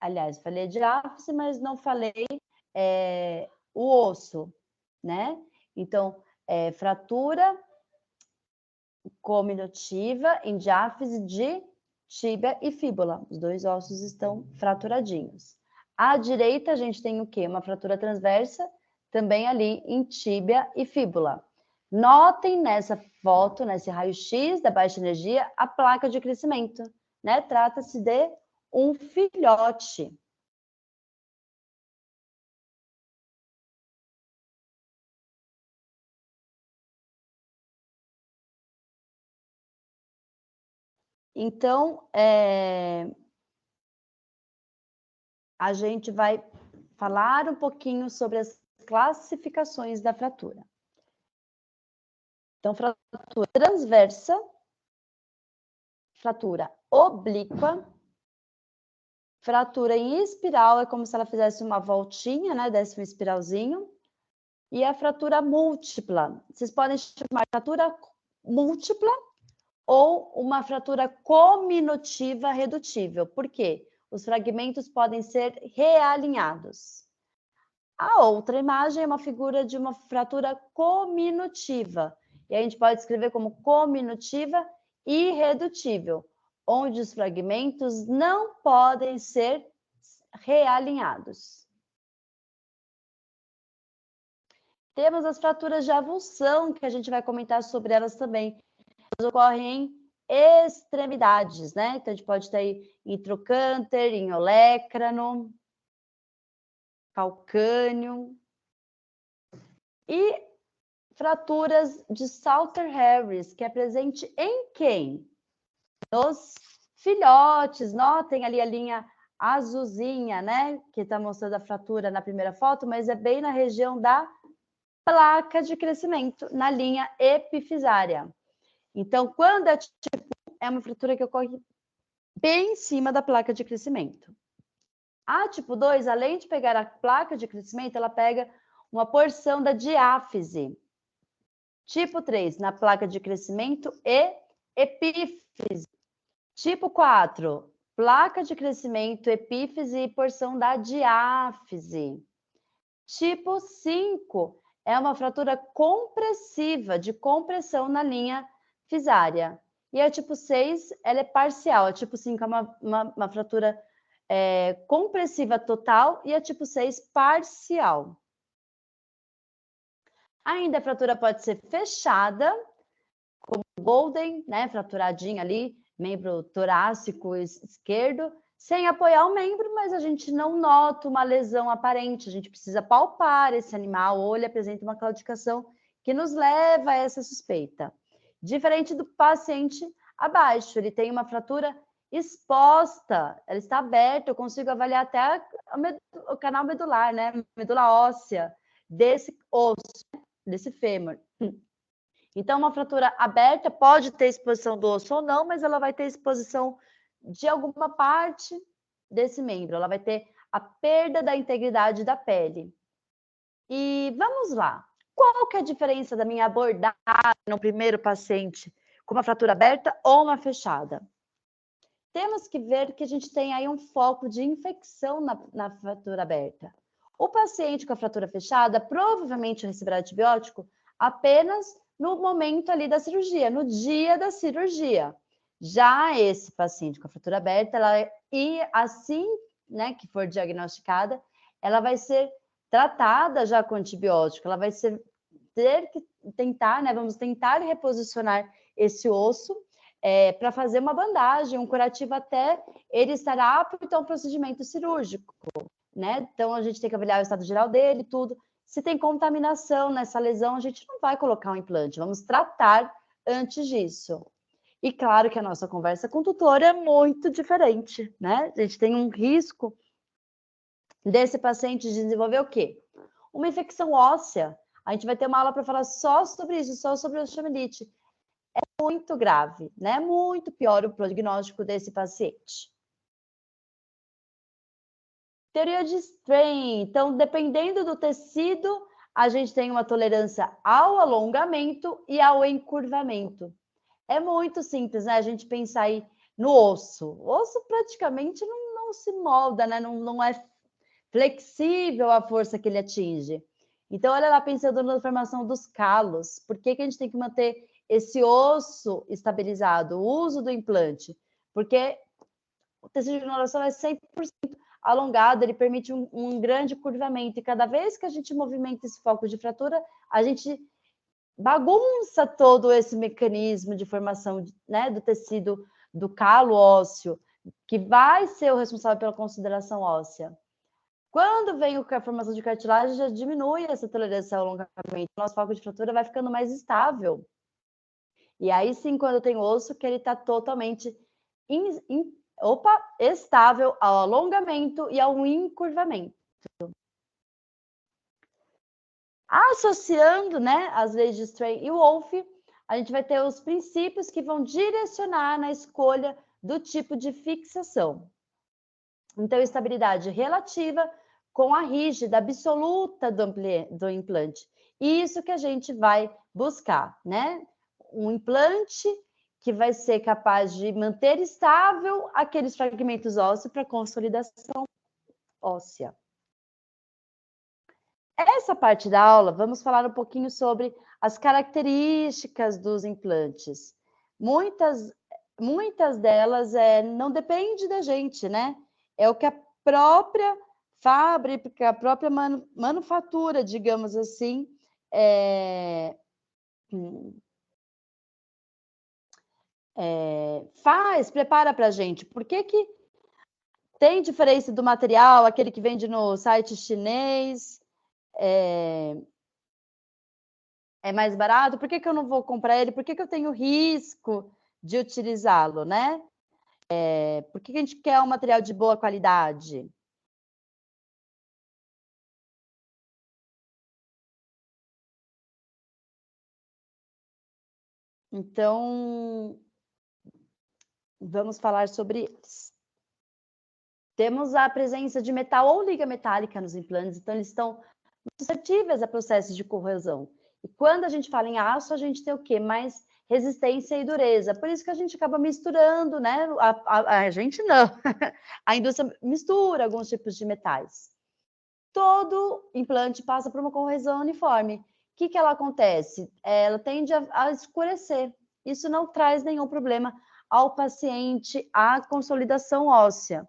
[SPEAKER 1] Aliás, falei diáfise, mas não falei o osso, né? Então, fratura cominutiva em diáfise de tíbia e fíbula. Os dois ossos estão fraturadinhos. À direita, a gente tem o quê? Uma fratura transversa, também ali em tíbia e fíbula. Notem nessa foto, nesse raio-x da baixa energia, a placa de crescimento, né? Trata-se de um filhote. Então, a gente vai falar um pouquinho sobre as classificações da fratura. Então, fratura transversa, fratura oblíqua, fratura em espiral, é como se ela fizesse uma voltinha, né? Desse um espiralzinho. E a fratura múltipla, vocês podem chamar de fratura múltipla ou uma fratura cominutiva redutível. Por quê? Os fragmentos podem ser realinhados. A outra imagem é uma figura de uma fratura cominutiva. E a gente pode escrever como cominutiva irredutível, onde os fragmentos não podem ser realinhados. Temos as fraturas de avulsão, que a gente vai comentar sobre elas também. Elas ocorrem em extremidades, né? Então, a gente pode ter aí em trocânter, em olecrano, calcâneo. E fraturas de Salter-Harris, que é presente em quem? Nos filhotes. Notem ali a linha azulzinha, né? Que está mostrando a fratura na primeira foto, mas é bem na região da placa de crescimento, na linha epifisária. Então, quando é tipo 1, é uma fratura que ocorre bem em cima da placa de crescimento. A tipo 2, além de pegar a placa de crescimento, ela pega uma porção da diáfise. Tipo 3, na placa de crescimento e epífise. Tipo 4, placa de crescimento, epífise e porção da diáfise. Tipo 5, é uma fratura compressiva, de compressão na linha fisária. E a tipo 6, ela é parcial. A tipo 5 é uma fratura compressiva total e a tipo 6 parcial. Ainda a fratura pode ser fechada, como Golden, né, fraturadinha ali, membro torácico esquerdo, sem apoiar o membro, mas a gente não nota uma lesão aparente. A gente precisa palpar esse animal ou ele apresenta uma claudicação que nos leva a essa suspeita. Diferente do paciente abaixo, ele tem uma fratura exposta, ela está aberta, eu consigo avaliar até o canal medular, né, medula óssea desse osso, desse fêmur. Então, uma fratura aberta pode ter exposição do osso ou não, mas ela vai ter exposição de alguma parte desse membro. Ela vai ter a perda da integridade da pele. E vamos lá. Qual que é a diferença da minha abordagem no primeiro paciente com uma fratura aberta ou uma fechada? Temos que ver que a gente tem aí um foco de infecção na fratura aberta. O paciente com a fratura fechada provavelmente receberá antibiótico apenas no momento ali da cirurgia, no dia da cirurgia. Já esse paciente com a fratura aberta, e assim, né, que for diagnosticada, ela vai ser tratada já com antibiótico, ela vai ter que tentar, né, vamos tentar reposicionar esse osso para fazer uma bandagem, um curativo até ele estar apto a um procedimento cirúrgico, né? Então, a gente tem que avaliar o estado geral dele, tudo. Se tem contaminação nessa lesão, a gente não vai colocar um implante, vamos tratar antes disso. E claro que a nossa conversa com o tutor é muito diferente, né? A gente tem um risco desse paciente de desenvolver o quê? Uma infecção óssea. A gente vai ter uma aula para falar só sobre isso, só sobre osteomielite. É muito grave, né? Muito pior o prognóstico desse paciente. Teoria de Strain. Então, dependendo do tecido, a gente tem uma tolerância ao alongamento e ao encurvamento. É muito simples, né? A gente pensar aí no osso. O osso praticamente não se molda, né? Não é flexível a força que ele atinge. Então, olha lá, pensando na formação dos calos. Por que a gente tem que manter esse osso estabilizado? O uso do implante. Porque o tecido de inalação é 100% alongado, ele permite um grande curvamento. E cada vez que a gente movimenta esse foco de fratura, a gente bagunça todo esse mecanismo de formação, né, do tecido do calo ósseo, que vai ser o responsável pela consideração óssea. Quando vem a formação de cartilagem, já diminui essa tolerância ao alongamento. O nosso foco de fratura vai ficando mais estável. E aí sim, quando tem osso, que ele está totalmente estável ao alongamento e ao encurvamento. Associando, né, as leis de Strain e Wolff, a gente vai ter os princípios que vão direcionar na escolha do tipo de fixação. Então, estabilidade relativa com a rígida absoluta do implante. Isso que a gente vai buscar, né? Um implante que vai ser capaz de manter estável aqueles fragmentos ósseos para consolidação óssea. Essa parte da aula, vamos falar um pouquinho sobre as características dos implantes. Muitas delas não depende da gente, né? É o que a própria fábrica, a própria manufatura, digamos assim, prepara para a gente. Por que tem diferença do material, aquele que vende no site chinês, é mais barato? Por que eu não vou comprar ele? Por que eu tenho risco de utilizá-lo, né? Por que a gente quer um material de boa qualidade? Então, vamos falar sobre eles. Temos a presença de metal ou liga metálica nos implantes, então eles estão suscetíveis a processos de corrosão. E quando a gente fala em aço, a gente tem o quê? Mais resistência e dureza. Por isso que a gente acaba misturando, né? A gente não. A indústria mistura alguns tipos de metais. Todo implante passa por uma corrosão uniforme. O que ela acontece? Ela tende a escurecer. Isso não traz nenhum problema ao paciente, à consolidação óssea.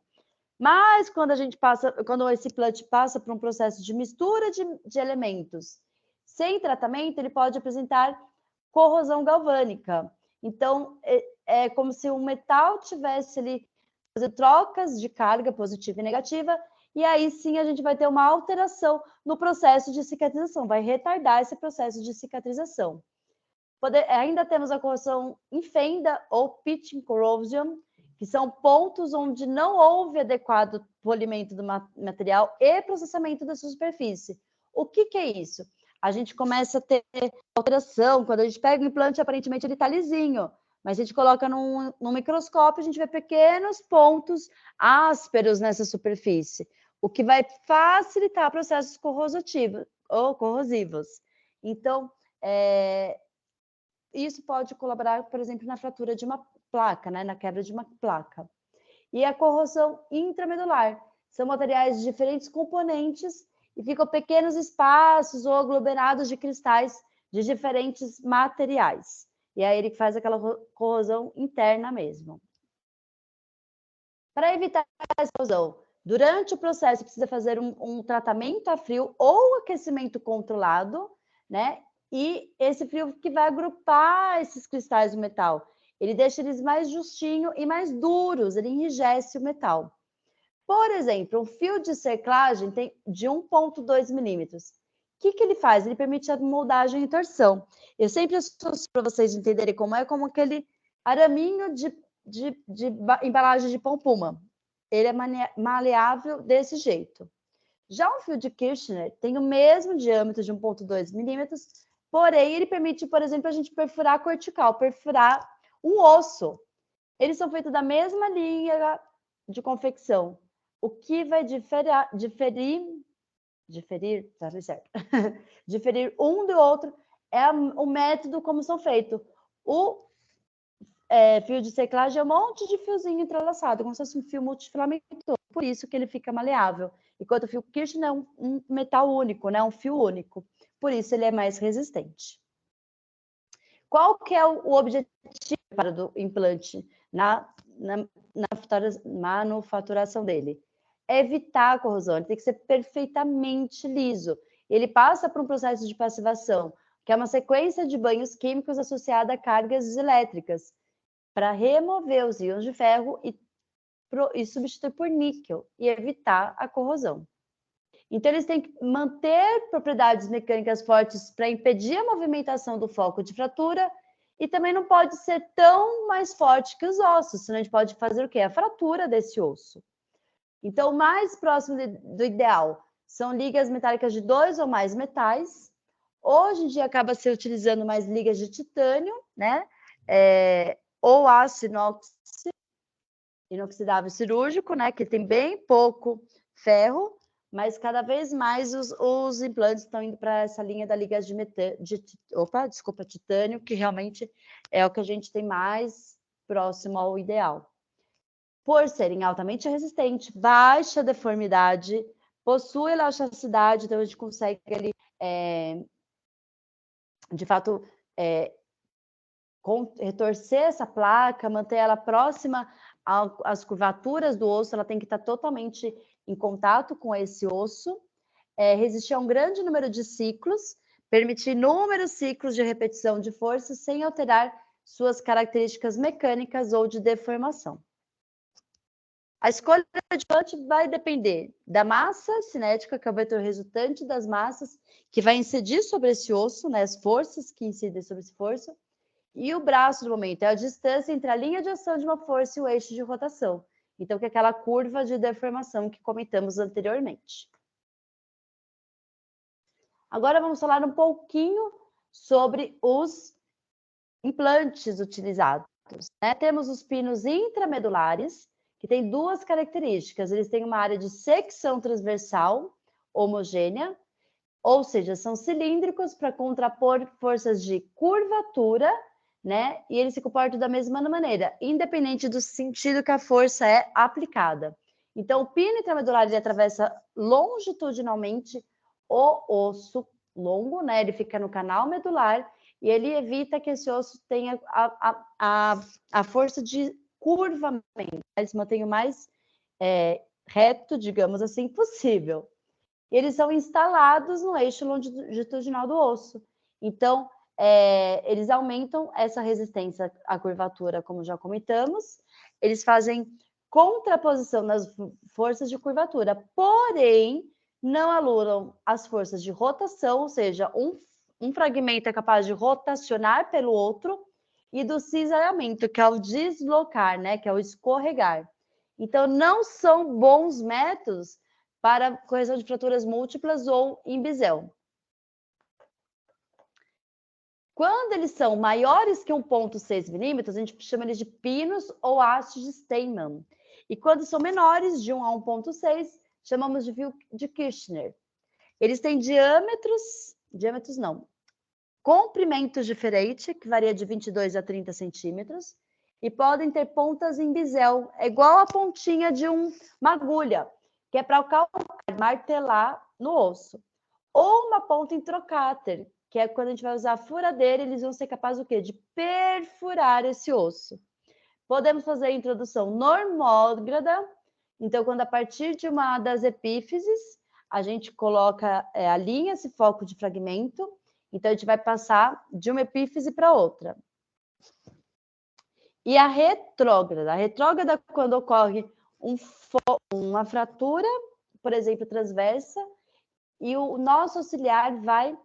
[SPEAKER 1] Mas quando esse implante passa por um processo de mistura de elementos sem tratamento, ele pode apresentar corrosão galvânica. Então, é como se o metal tivesse ali fazer trocas de carga positiva e negativa, e aí sim a gente vai ter uma alteração no processo de cicatrização, vai retardar esse processo de cicatrização. Ainda temos a corrosão em fenda ou pitching corrosion, que são pontos onde não houve adequado polimento do material e processamento da sua superfície. O que é isso? A gente começa a ter alteração, quando a gente pega o implante, aparentemente ele está lisinho, mas a gente coloca num microscópio, a gente vê pequenos pontos ásperos nessa superfície, o que vai facilitar processos corrosivos ou corrosivos. Então, isso pode colaborar, por exemplo, na fratura de uma placa, né, na quebra de uma placa. E a corrosão intramedular. São materiais de diferentes componentes e ficam pequenos espaços ou aglomerados de cristais de diferentes materiais. E aí ele faz aquela corrosão interna mesmo. Para evitar essa corrosão, durante o processo precisa fazer um tratamento a frio ou aquecimento controlado, né? E esse frio que vai agrupar esses cristais do metal. Ele deixa eles mais justinhos e mais duros, ele enrijece o metal. Por exemplo, um fio de cerclagem tem de 1,2 milímetros. O que ele faz? Ele permite a moldagem e torção. Eu sempre associo para vocês entenderem como aquele araminho de embalagem de pão puma. Ele é maleável desse jeito. Já um fio de Kirchner tem o mesmo diâmetro de 1,2 milímetros, porém ele permite, por exemplo, a gente perfurar a cortical, perfurar um osso. Eles são feitos da mesma linha de confecção. O que vai diferir um do outro é o método como são feitos. O fio de seclagem é um monte de fiozinho entrelaçado, como se fosse um fio multifilamentoso, por isso que ele fica maleável. Enquanto o fio Kirchner é um metal único, né? Um fio único, por isso ele é mais resistente. Qual que é o objetivo do implante na manufaturação dele? É evitar a corrosão, ele tem que ser perfeitamente liso. Ele passa por um processo de passivação, que é uma sequência de banhos químicos associada a cargas elétricas, para remover os íons de ferro e substituir por níquel e evitar a corrosão. Então, eles têm que manter propriedades mecânicas fortes para impedir a movimentação do foco de fratura e também não pode ser tão mais forte que os ossos, senão a gente pode fazer o quê? A fratura desse osso. Então, o mais próximo do ideal são ligas metálicas de 2 ou mais metais. Hoje em dia acaba se utilizando mais ligas de titânio, né? Ou aço inoxidável cirúrgico, né? Que tem bem pouco ferro, mas cada vez mais os implantes estão indo para essa linha da liga titânio, que realmente é o que a gente tem mais próximo ao ideal. Por serem altamente resistentes, baixa deformidade, possui elasticidade, então a gente consegue ali, de fato, retorcer essa placa, manter ela próxima às curvaturas do osso, ela tem que estar totalmente em contato com esse osso, resistir a um grande número de ciclos, permitir inúmeros ciclos de repetição de força sem alterar suas características mecânicas ou de deformação. A escolha de implante vai depender da massa cinética, que é o vetor resultante das massas, que vai incidir sobre esse osso, né, as forças que incidem sobre esse osso, e o braço do momento é a distância entre a linha de ação de uma força e o eixo de rotação. Então, que é aquela curva de deformação que comentamos anteriormente. Agora vamos falar um pouquinho sobre os implantes utilizados, né? Temos os pinos intramedulares, que tem duas características. Eles têm uma área de secção transversal homogênea, ou seja, são cilíndricos para contrapor forças de curvatura, né? E eles se comportam da mesma maneira, independente do sentido que a força é aplicada. Então, o pino intramedular ele atravessa longitudinalmente o osso longo, né? Ele fica no canal medular e ele evita que esse osso tenha a força de curvamento. Ele se mantém o mais reto, digamos assim, possível. Eles são instalados no eixo longitudinal do osso. Então, eles aumentam essa resistência à curvatura, como já comentamos. Eles fazem contraposição nas forças de curvatura, porém, não anulam as forças de rotação, ou seja, um fragmento é capaz de rotacionar pelo outro, e do cisalhamento, que é o deslocar, né, que é o escorregar. Então, não são bons métodos para correção de fraturas múltiplas ou em bisel. Quando eles são maiores que 1,6 milímetros, a gente chama eles de pinos ou hastes de Steinmann. E quando são menores, de 1 a 1,6, chamamos de fio de Kirchner. Eles têm comprimentos diferentes, que varia de 22 a 30 centímetros, e podem ter pontas em bisel, é igual a pontinha de uma agulha, que é para martelar no osso. Ou uma ponta em trocáter, que é quando a gente vai usar a furadeira, eles vão ser capazes o quê? De perfurar esse osso. Podemos fazer a introdução normógrada, então quando a partir de uma das epífises, a gente coloca, alinha esse foco de fragmento, então a gente vai passar de uma epífise para outra. E a retrógrada quando ocorre uma fratura, por exemplo, transversa, e o nosso auxiliar vai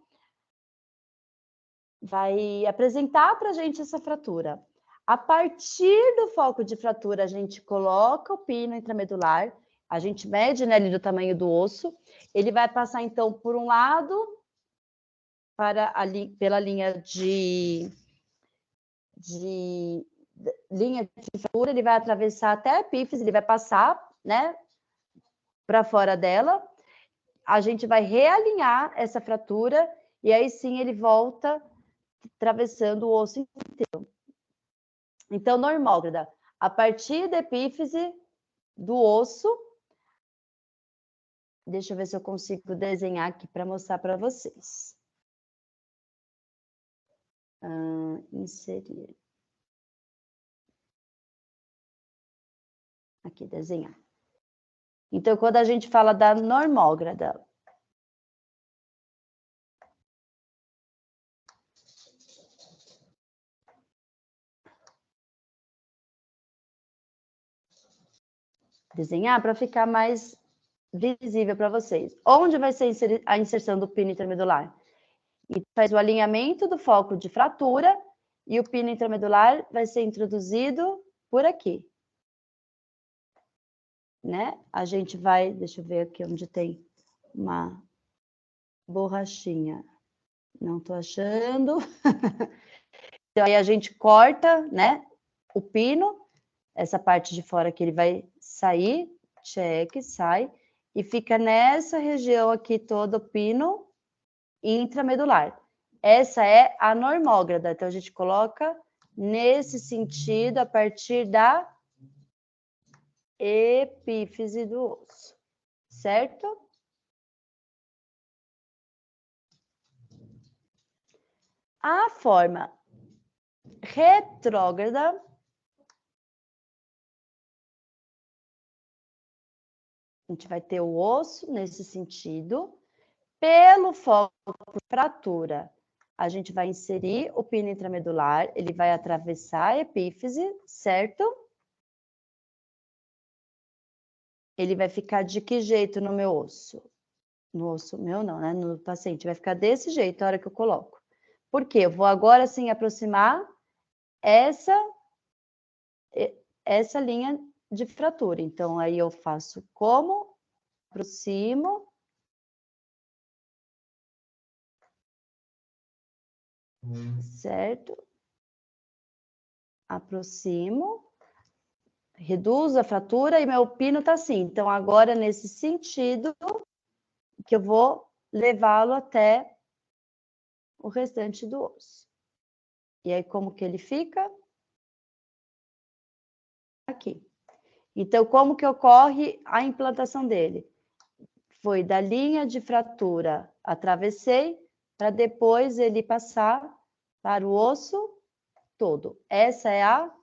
[SPEAKER 1] apresentar para a gente essa fratura. A partir do foco de fratura, a gente coloca o pino intramedular, a gente mede, né, ali do tamanho do osso, ele vai passar, então, por um lado, pela linha de fratura, ele vai atravessar até a epífise, ele vai passar, né, para fora dela, a gente vai realinhar essa fratura e aí sim ele volta atravessando o osso inteiro. Então, normógrada, a partir da epífise do osso, deixa eu ver se eu consigo desenhar aqui para mostrar para vocês. Inserir. Aqui, desenhar. Então, quando a gente fala da normógrada, desenhar para ficar mais visível para vocês. Onde vai ser a inserção do pino intramedular? E faz o alinhamento do foco de fratura e o pino intramedular vai ser introduzido por aqui. Né? A gente vai, deixa eu ver aqui onde tem uma borrachinha. Não tô achando. Então, aí a gente corta, né, o pino, essa parte de fora que ele vai sair, check, sai, e fica nessa região aqui todo o pino intramedular. Essa é a normógrada, então a gente coloca nesse sentido a partir da epífise do osso, certo? A forma retrógrada a gente vai ter o osso nesse sentido. Pelo foco de fratura, a gente vai inserir o pino intramedular, ele vai atravessar a epífise, certo? Ele vai ficar de que jeito no meu osso? No osso meu não, né? No paciente, vai ficar desse jeito a hora que eu coloco. Por quê? Eu vou agora, sim, aproximar essa linha de fratura. Então, aí eu faço como? Aproximo. Certo? Aproximo. Reduzo a fratura e meu pino tá assim. Então, agora, nesse sentido, que eu vou levá-lo até o restante do osso. E aí, como que ele fica? Aqui. Então, como que ocorre a implantação dele? Foi da linha de fratura, atravessei, para depois ele passar para o osso todo. Essa é a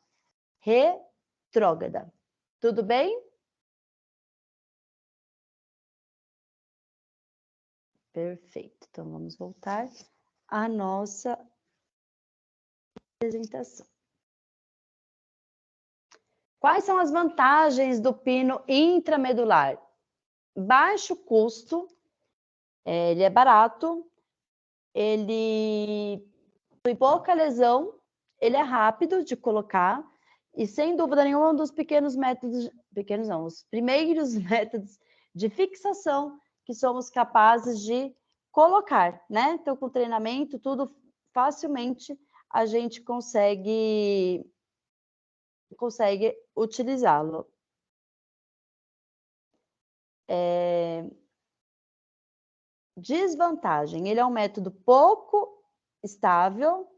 [SPEAKER 1] retrógrada. Tudo bem? Perfeito. Então, vamos voltar à nossa apresentação. Quais são as vantagens do pino intramedular? Baixo custo, ele é barato, ele tem pouca lesão, ele é rápido de colocar e, sem dúvida nenhuma, um dos pequenos métodos, pequenos não, os primeiros métodos de fixação que somos capazes de colocar, né? Então, com treinamento, tudo facilmente a gente consegue utilizá-lo. Desvantagem, ele é um método pouco estável,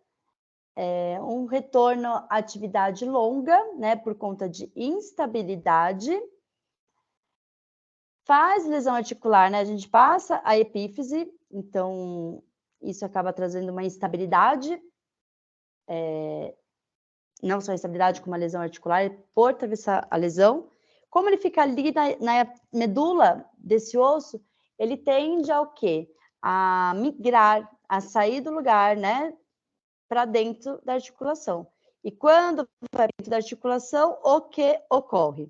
[SPEAKER 1] um retorno à atividade longa, né, por conta de instabilidade. Faz lesão articular, né, a gente passa a epífise, então isso acaba trazendo uma instabilidade, não só instabilidade como uma lesão articular, por atravessar a lesão. Como ele fica ali na medula desse osso, ele tende ao quê? A migrar, a sair do lugar, né, para dentro da articulação. E quando vai dentro da articulação, o que ocorre?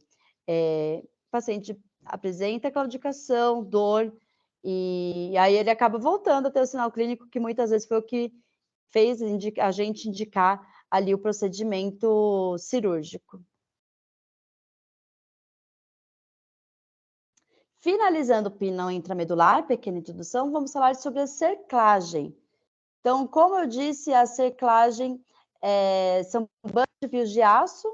[SPEAKER 1] O paciente apresenta claudicação, dor, e aí ele acaba voltando a ter o sinal clínico, que muitas vezes foi o que fez a gente indicar ali o procedimento cirúrgico. Finalizando o pinão intramedular, pequena introdução, vamos falar sobre a cerclagem. Então, como eu disse, a cerclagem são bandas de fios de aço,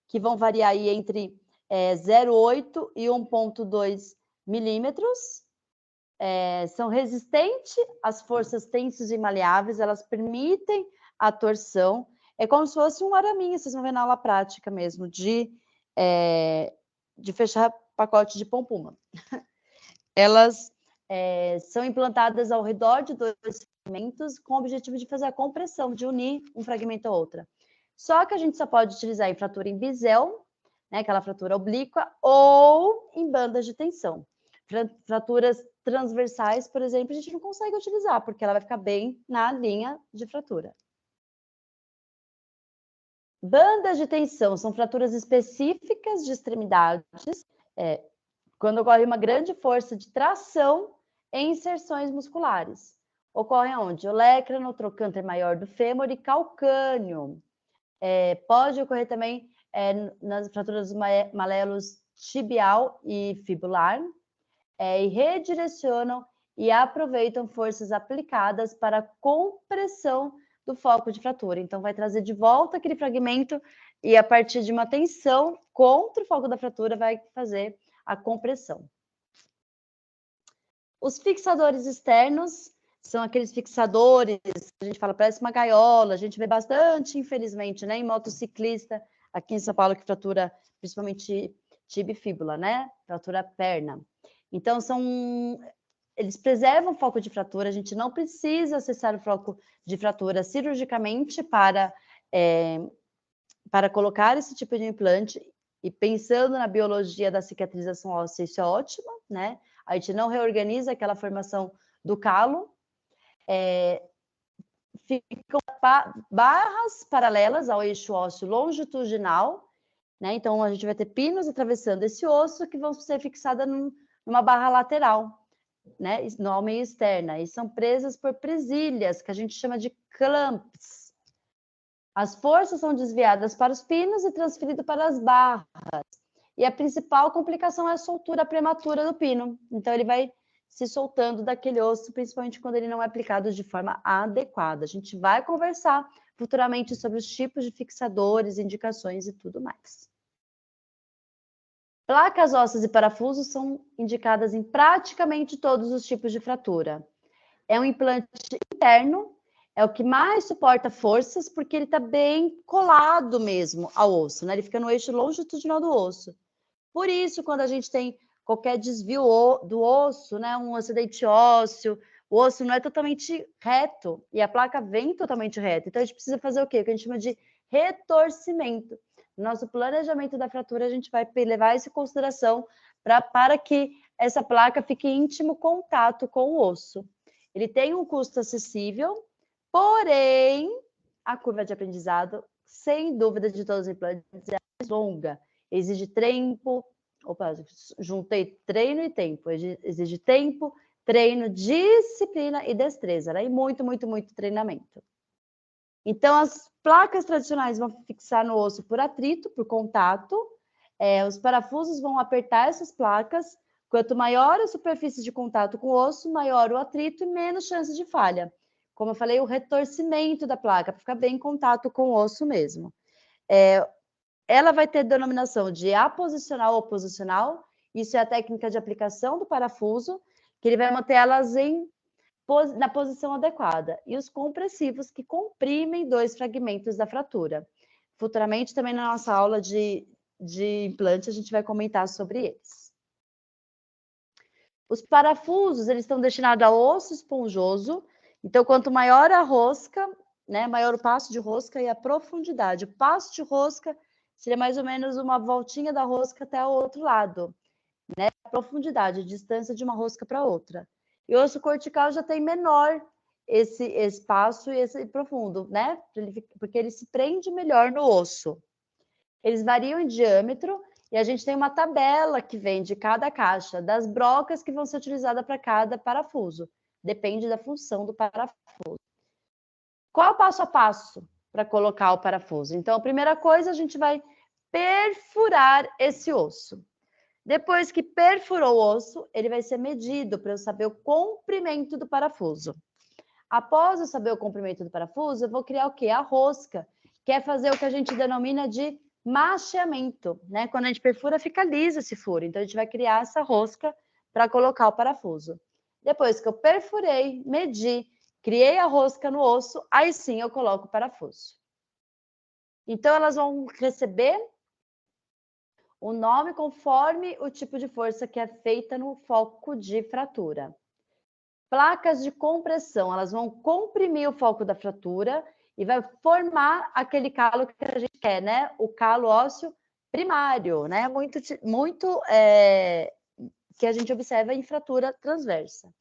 [SPEAKER 1] que vão variar aí entre 0,8 e 1,2 milímetros. São resistentes às forças tensas e maleáveis, elas permitem a torção. É como se fosse um araminho, vocês vão ver na aula prática mesmo, de fechar pacote de pom-puma. Elas são implantadas ao redor de dois fragmentos com o objetivo de fazer a compressão, de unir um fragmento a outra. Só que a gente só pode utilizar em fratura em bisel, né, aquela fratura oblíqua, ou em bandas de tensão. Fraturas transversais, por exemplo, a gente não consegue utilizar, porque ela vai ficar bem na linha de fratura. Bandas de tensão são fraturas específicas de extremidades, quando ocorre uma grande força de tração em inserções musculares. Ocorre onde? Olecrano, trocânter maior do fêmur e calcâneo. Pode ocorrer também nas fraturas dos malelos tibial e fibular, e redirecionam e aproveitam forças aplicadas para a compressão do foco de fratura. Então, vai trazer de volta aquele fragmento e, a partir de uma tensão contra o foco da fratura, vai fazer a compressão. Os fixadores externos são aqueles fixadores, a gente fala, parece uma gaiola, a gente vê bastante, infelizmente, né, em motociclista, aqui em São Paulo, que fratura principalmente tibia e fíbula, né, fratura perna. Então, são eles preservam o foco de fratura, a gente não precisa acessar o foco de fratura cirurgicamente para colocar esse tipo de implante, e pensando na biologia da cicatrização óssea, isso é ótimo, né? A gente não reorganiza aquela formação do calo, ficam barras paralelas ao eixo ósseo longitudinal, né? Então, a gente vai ter pinos atravessando esse osso que vão ser fixadas numa barra lateral, né? No meio externa, e são presas por presilhas, que a gente chama de clamps. As forças são desviadas para os pinos e transferidas para as barras. E a principal complicação é a soltura prematura do pino. Então, ele vai se soltando daquele osso, principalmente quando ele não é aplicado de forma adequada. A gente vai conversar futuramente sobre os tipos de fixadores, indicações e tudo mais. Placas ósseas e parafusos são indicadas em praticamente todos os tipos de fratura. É um implante interno, é o que mais suporta forças, porque ele está bem colado mesmo ao osso, né? Ele fica no eixo longitudinal do osso. Por isso, quando a gente tem qualquer desvio do osso, né, um acidente ósseo, o osso não é totalmente reto e a placa vem totalmente reta. Então, a gente precisa fazer o quê? O que a gente chama de retorcimento. No nosso planejamento da fratura, a gente vai levar isso em consideração para que essa placa fique em íntimo contato com o osso. Ele tem um custo acessível, porém, a curva de aprendizado, sem dúvida, de todos os implantes, é mais longa. Exige tempo, juntei treino e tempo, exige tempo, treino, disciplina e destreza, né? E muito, muito, muito treinamento. Então, as placas tradicionais vão fixar no osso por atrito, por contato, os parafusos vão apertar essas placas. Quanto maior a superfície de contato com o osso, maior o atrito e menos chance de falha. Como eu falei, o retorcimento da placa, para ficar bem em contato com o osso mesmo. Ela vai ter denominação de aposicional ou posicional, isso é a técnica de aplicação do parafuso, que ele vai manter elas na posição adequada. E os compressivos, que comprimem 2 fragmentos da fratura. Futuramente, também na nossa aula de implante, a gente vai comentar sobre eles. Os parafusos, eles estão destinados a osso esponjoso, então quanto maior a rosca, né, maior o passo de rosca e a profundidade. O passo de rosca seria mais ou menos uma voltinha da rosca até o outro lado, né? A profundidade, a distância de uma rosca para outra. E o osso cortical já tem menor esse espaço e esse profundo, né? Porque ele se prende melhor no osso. Eles variam em diâmetro e a gente tem uma tabela que vem de cada caixa, das brocas que vão ser utilizadas para cada parafuso. Depende da função do parafuso. Qual é o passo a passo para colocar o parafuso? Então, a primeira coisa, a gente vai perfurar esse osso. Depois que perfurou o osso, ele vai ser medido para eu saber o comprimento do parafuso. Após eu saber o comprimento do parafuso, eu vou criar o quê? A rosca, que é fazer o que a gente denomina de macheamento, né? Quando a gente perfura, fica liso esse furo. Então, a gente vai criar essa rosca para colocar o parafuso. Depois que eu perfurei, medi, criei a rosca no osso, aí sim eu coloco o parafuso. Então, elas vão receber o nome conforme o tipo de força que é feita no foco de fratura. Placas de compressão, elas vão comprimir o foco da fratura e vai formar aquele calo que a gente quer, né? O calo ósseo primário, né? Muito que a gente observa em fratura transversa.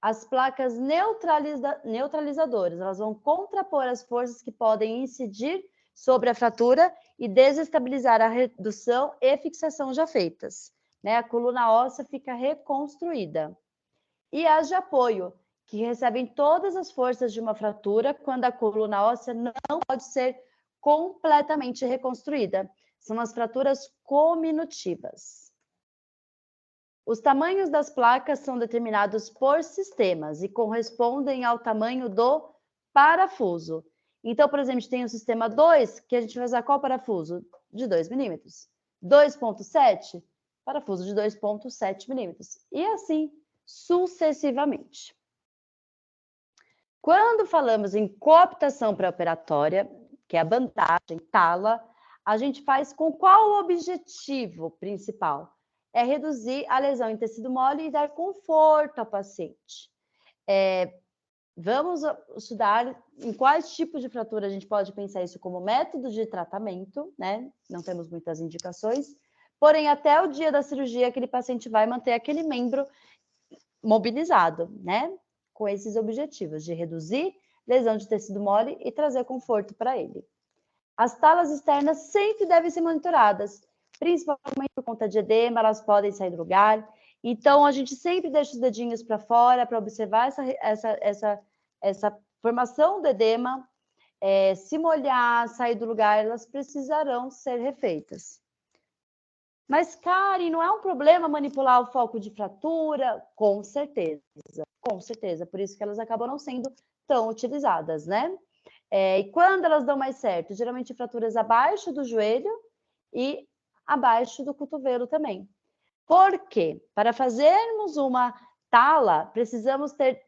[SPEAKER 1] As placas neutralizadoras, elas vão contrapor as forças que podem incidir sobre a fratura e desestabilizar a redução e fixação já feitas, né? A coluna óssea fica reconstruída. E as de apoio, que recebem todas as forças de uma fratura quando a coluna óssea não pode ser completamente reconstruída. São as fraturas cominutivas. Os tamanhos das placas são determinados por sistemas e correspondem ao tamanho do parafuso. Então, por exemplo, a gente tem o sistema 2, que a gente vai usar qual parafuso? De 2 milímetros. 2,7, parafuso de 2,7 milímetros. E assim sucessivamente. Quando falamos em cooptação pré-operatória, que é a bandagem, tala, a gente faz com qual objetivo principal? é reduzir a lesão em tecido mole e dar conforto ao paciente. Vamos estudar em quais tipos de fratura a gente pode pensar isso como método de tratamento, né? Não temos muitas indicações, porém, até o dia da cirurgia, aquele paciente vai manter aquele membro mobilizado, né? Com esses objetivos de reduzir lesão de tecido mole e trazer conforto para ele. As talas externas sempre devem ser monitoradas, principalmente por conta de edema, elas podem sair do lugar. Então, a gente sempre deixa os dedinhos para fora para observar essa formação do edema. Se molhar, sair do lugar, elas precisarão ser refeitas. Mas, Karen, não é um problema manipular o foco de fratura? Com certeza, por isso que elas acabam não sendo tão utilizadas, né? E quando elas dão mais certo? Geralmente fraturas abaixo do joelho e abaixo do cotovelo também. Por quê? Para fazermos uma tala, precisamos ter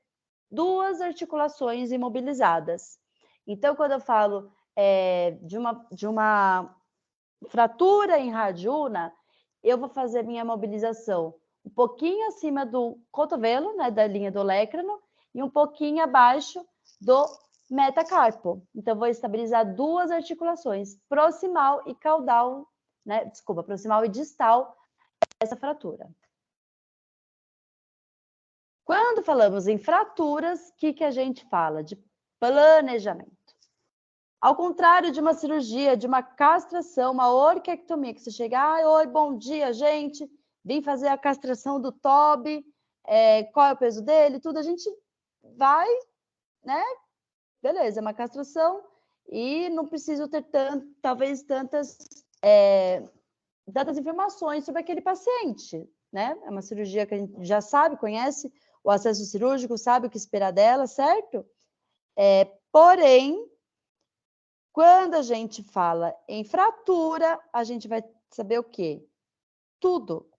[SPEAKER 1] duas articulações imobilizadas. Então, quando eu falo de uma fratura em radiuna, eu vou fazer minha mobilização um pouquinho acima do cotovelo, né, da linha do olecrano, e um pouquinho abaixo do metacarpo. Então, vou estabilizar duas articulações, proximal e caudal, né? Desculpa, proximal e distal dessa fratura. Quando falamos em fraturas, o que a gente fala? De planejamento. Ao contrário de uma cirurgia, de uma castração, uma orquiectomia, que você chega, oi, bom dia, gente, vim fazer a castração do Toby, qual é o peso dele, tudo, a gente vai, né? Beleza, é uma castração e não preciso ter talvez tantas informações sobre aquele paciente, né? É uma cirurgia que a gente já sabe, conhece o acesso cirúrgico, sabe o que esperar dela, certo? Porém, quando a gente fala em fratura, a gente vai saber o quê? Tudo.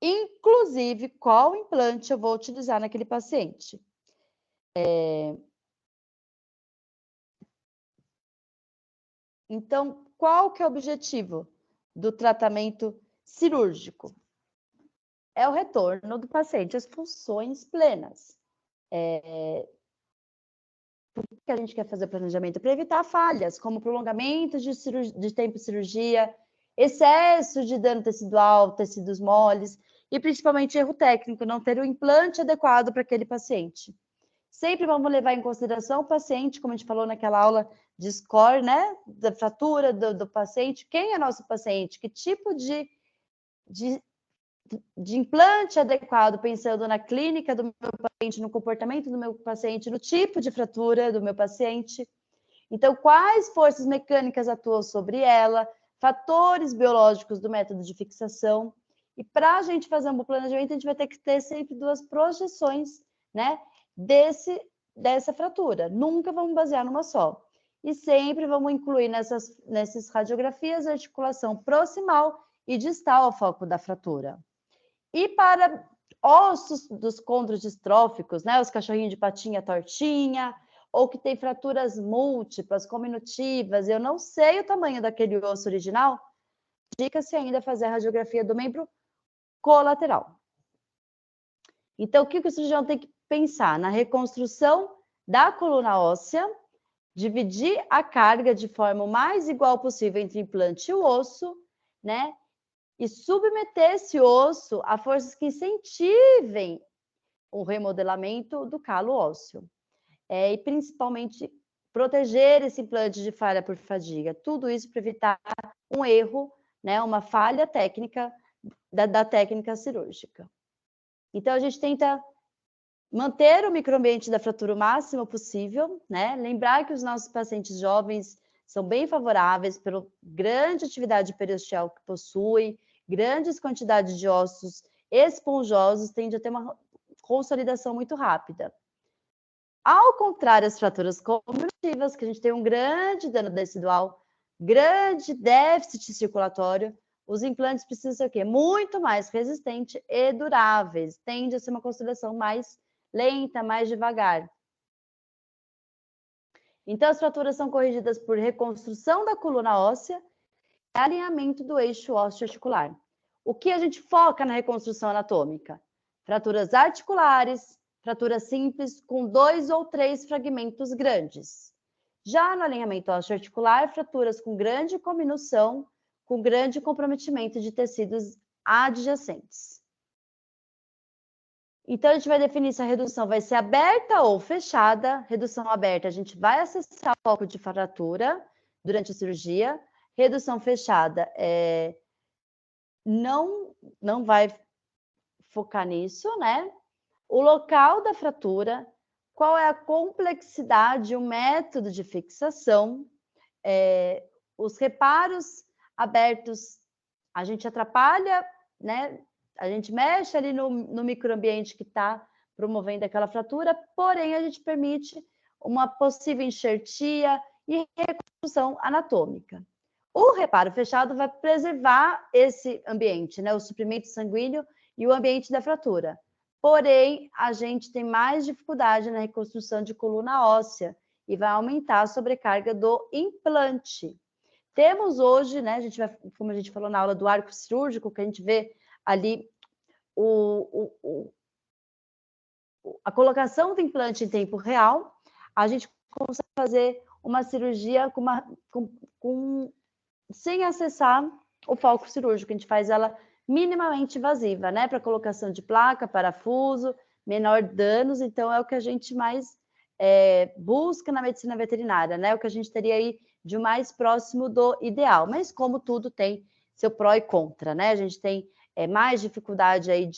[SPEAKER 1] Inclusive, qual implante eu vou utilizar naquele paciente. Então, qual que é o objetivo do tratamento cirúrgico? É o retorno do paciente às funções plenas. Por que a gente quer fazer o planejamento? Para evitar falhas, como prolongamento de tempo de cirurgia, excesso de dano tecidual, tecidos moles, e principalmente erro técnico, não ter o implante adequado para aquele paciente. Sempre vamos levar em consideração o paciente, como a gente falou naquela aula de score, né? Da fratura do paciente. Quem é nosso paciente? Que tipo de implante adequado, pensando na clínica do meu paciente, no comportamento do meu paciente, no tipo de fratura do meu paciente. Então, quais forças mecânicas atuam sobre ela, fatores biológicos do método de fixação. E para a gente fazer um bom planejamento, a gente vai ter que ter sempre duas projeções, né, dessa fratura. Nunca vamos basear numa só. E sempre vamos incluir nessas radiografias a articulação proximal e distal ao foco da fratura. E para ossos dos condrodistróficos, né, os cachorrinhos de patinha tortinha, ou que tem fraturas múltiplas, cominutivas, eu não sei o tamanho daquele osso original, indica-se ainda fazer a radiografia do membro colateral. Então, o que o cirurgião tem que pensar? Na reconstrução da coluna óssea, dividir a carga de forma o mais igual possível entre o implante e o osso, né? E submeter esse osso a forças que incentivem o remodelamento do calo ósseo. E principalmente proteger esse implante de falha por fadiga. Tudo isso para evitar um erro, né, uma falha técnica da técnica cirúrgica. Então, a gente tenta manter o microambiente da fratura o máximo possível, né? Lembrar que os nossos pacientes jovens são bem favoráveis pela grande atividade periosteal que possui, grandes quantidades de ossos esponjosos, tende a ter uma consolidação muito rápida. Ao contrário, as fraturas cominutivas, que a gente tem um grande dano tecidual, grande déficit circulatório, os implantes precisam ser o quê? Muito mais resistentes e duráveis. Tende a ser uma consolidação mais lenta, mais devagar. Então, as fraturas são corrigidas por reconstrução da coluna óssea e alinhamento do eixo ósseo articular. o que a gente foca na reconstrução anatômica? Fraturas articulares, fraturas simples com 2 ou 3 fragmentos grandes. Já no alinhamento osteoarticular, fraturas com grande cominução, com grande comprometimento de tecidos adjacentes. Então, a gente vai definir se a redução vai ser aberta ou fechada. Redução aberta, a gente vai acessar o foco de fratura durante a cirurgia. Redução fechada, não vai focar nisso, né? O local da fratura, qual é a complexidade, o método de fixação, os reparos abertos, a gente atrapalha, né? A gente mexe ali no microambiente que está promovendo aquela fratura, porém a gente permite uma possível enxertia e reconstrução anatômica. O reparo fechado vai preservar esse ambiente, né? O suprimento sanguíneo e o ambiente da fratura. Porém, a gente tem mais dificuldade na reconstrução de coluna óssea e vai aumentar a sobrecarga do implante. Temos hoje, né, como a gente falou na aula do arco cirúrgico, que a gente vê ali a colocação do implante em tempo real, a gente consegue fazer uma cirurgia sem acessar o foco cirúrgico, a gente faz ela minimamente invasiva, né, para colocação de placa, parafuso, menor danos, então é o que a gente mais busca na medicina veterinária, né, o que a gente teria aí de mais próximo do ideal, mas como tudo tem seu pró e contra, né, a gente tem mais dificuldade aí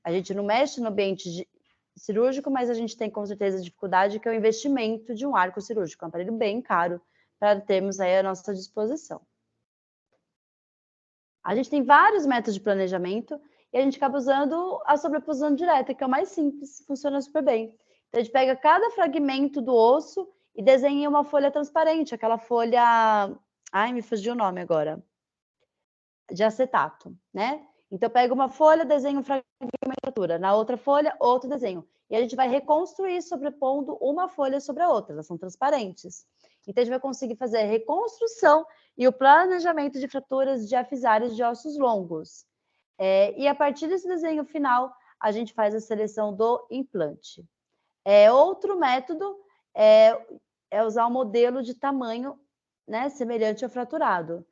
[SPEAKER 1] a gente não mexe no ambiente cirúrgico, mas a gente tem com certeza dificuldade que é o investimento de um arco cirúrgico, um aparelho bem caro para termos aí à nossa disposição. A gente tem vários métodos de planejamento e a gente acaba usando a sobreposição direta, que é o mais simples, funciona super bem. Então, a gente pega cada fragmento do osso e desenha uma folha transparente, aquela folha... Ai, me fugiu o nome agora. De acetato, né? Então, pega uma folha, desenha um fragmento de fratura. Na outra folha, outro desenho. E a gente vai reconstruir sobrepondo uma folha sobre a outra. Elas são transparentes. Então, a gente vai conseguir fazer a reconstrução e o planejamento de fraturas diafisárias de ossos longos. E a partir desse desenho final, a gente faz a seleção do implante. Outro método é usar um modelo de tamanho, né, semelhante ao fraturado.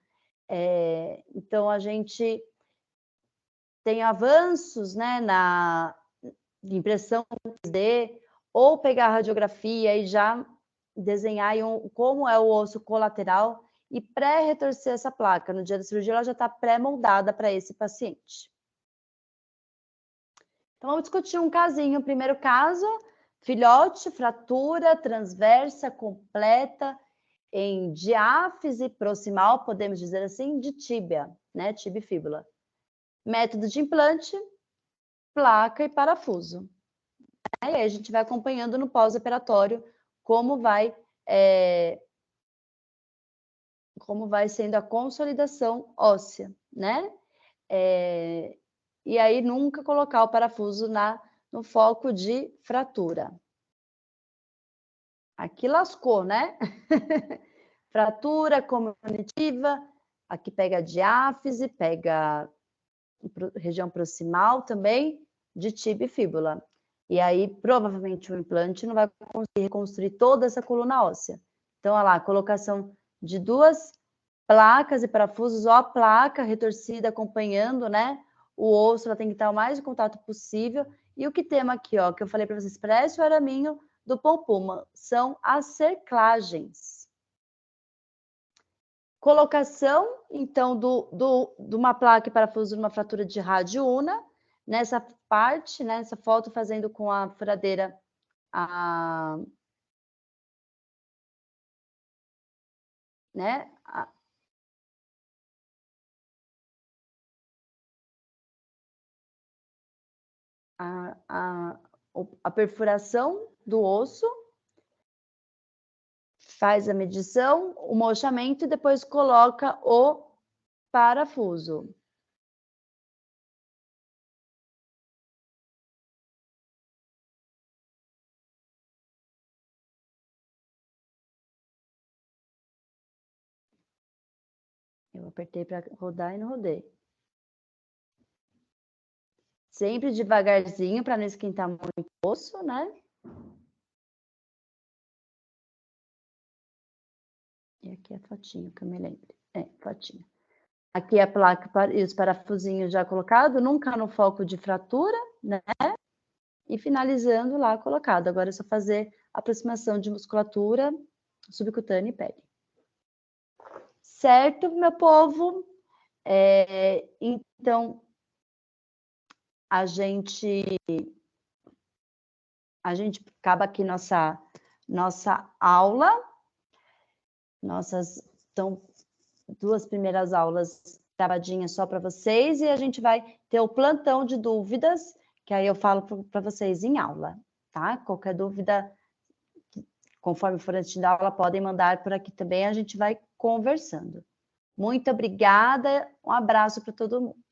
[SPEAKER 1] Então, a gente tem avanços, né, na impressão 3D, ou pegar a radiografia e já desenhar como é o osso colateral e pré-retorcer essa placa. No dia da cirurgia, ela já está pré-moldada para esse paciente. Então, vamos discutir um casinho. Primeiro caso, filhote, fratura transversa completa em diáfise proximal, podemos dizer assim, de tíbia, né, tíbia e fíbula. Método de implante, placa e parafuso. Aí a gente vai acompanhando no pós-operatório como vai sendo a consolidação óssea, né? E aí nunca colocar o parafuso no foco de fratura. Aqui lascou, né? Fratura comunitiva, aqui pega a diáfise, pega região proximal também, de tíbia e fíbula. E aí, provavelmente, o implante não vai conseguir reconstruir toda essa coluna óssea. Então, olha lá, colocação de 2 placas e parafusos, ou a placa retorcida acompanhando, né? O osso, ela tem que estar o mais em contato possível. E o que temos aqui, ó, que eu falei para vocês, parece o araminho do pompuma, são as cerclagens. Colocação, então, de uma placa e parafuso numa fratura de rádio una, nessa parte, nessa foto, fazendo com a furadeira né, a perfuração do osso, faz a medição, o mochamento e depois coloca o parafuso. Eu apertei para rodar e não rodei. Sempre devagarzinho, para não esquentar muito o osso, né? E aqui a fotinho, que eu me lembro. Fotinho. Aqui a placa e os parafusinhos já colocados, nunca no foco de fratura, né? E finalizando lá colocado. Agora é só fazer aproximação de musculatura subcutânea e pele. Certo, meu povo? Então, a gente acaba aqui nossa aula. Então, 2 primeiras aulas gravadinhas só para vocês, e a gente vai ter o plantão de dúvidas, que aí eu falo para vocês em aula, tá? Qualquer dúvida, conforme for antes da aula, podem mandar por aqui também, a gente vai conversando. Muito obrigada, um abraço para todo mundo.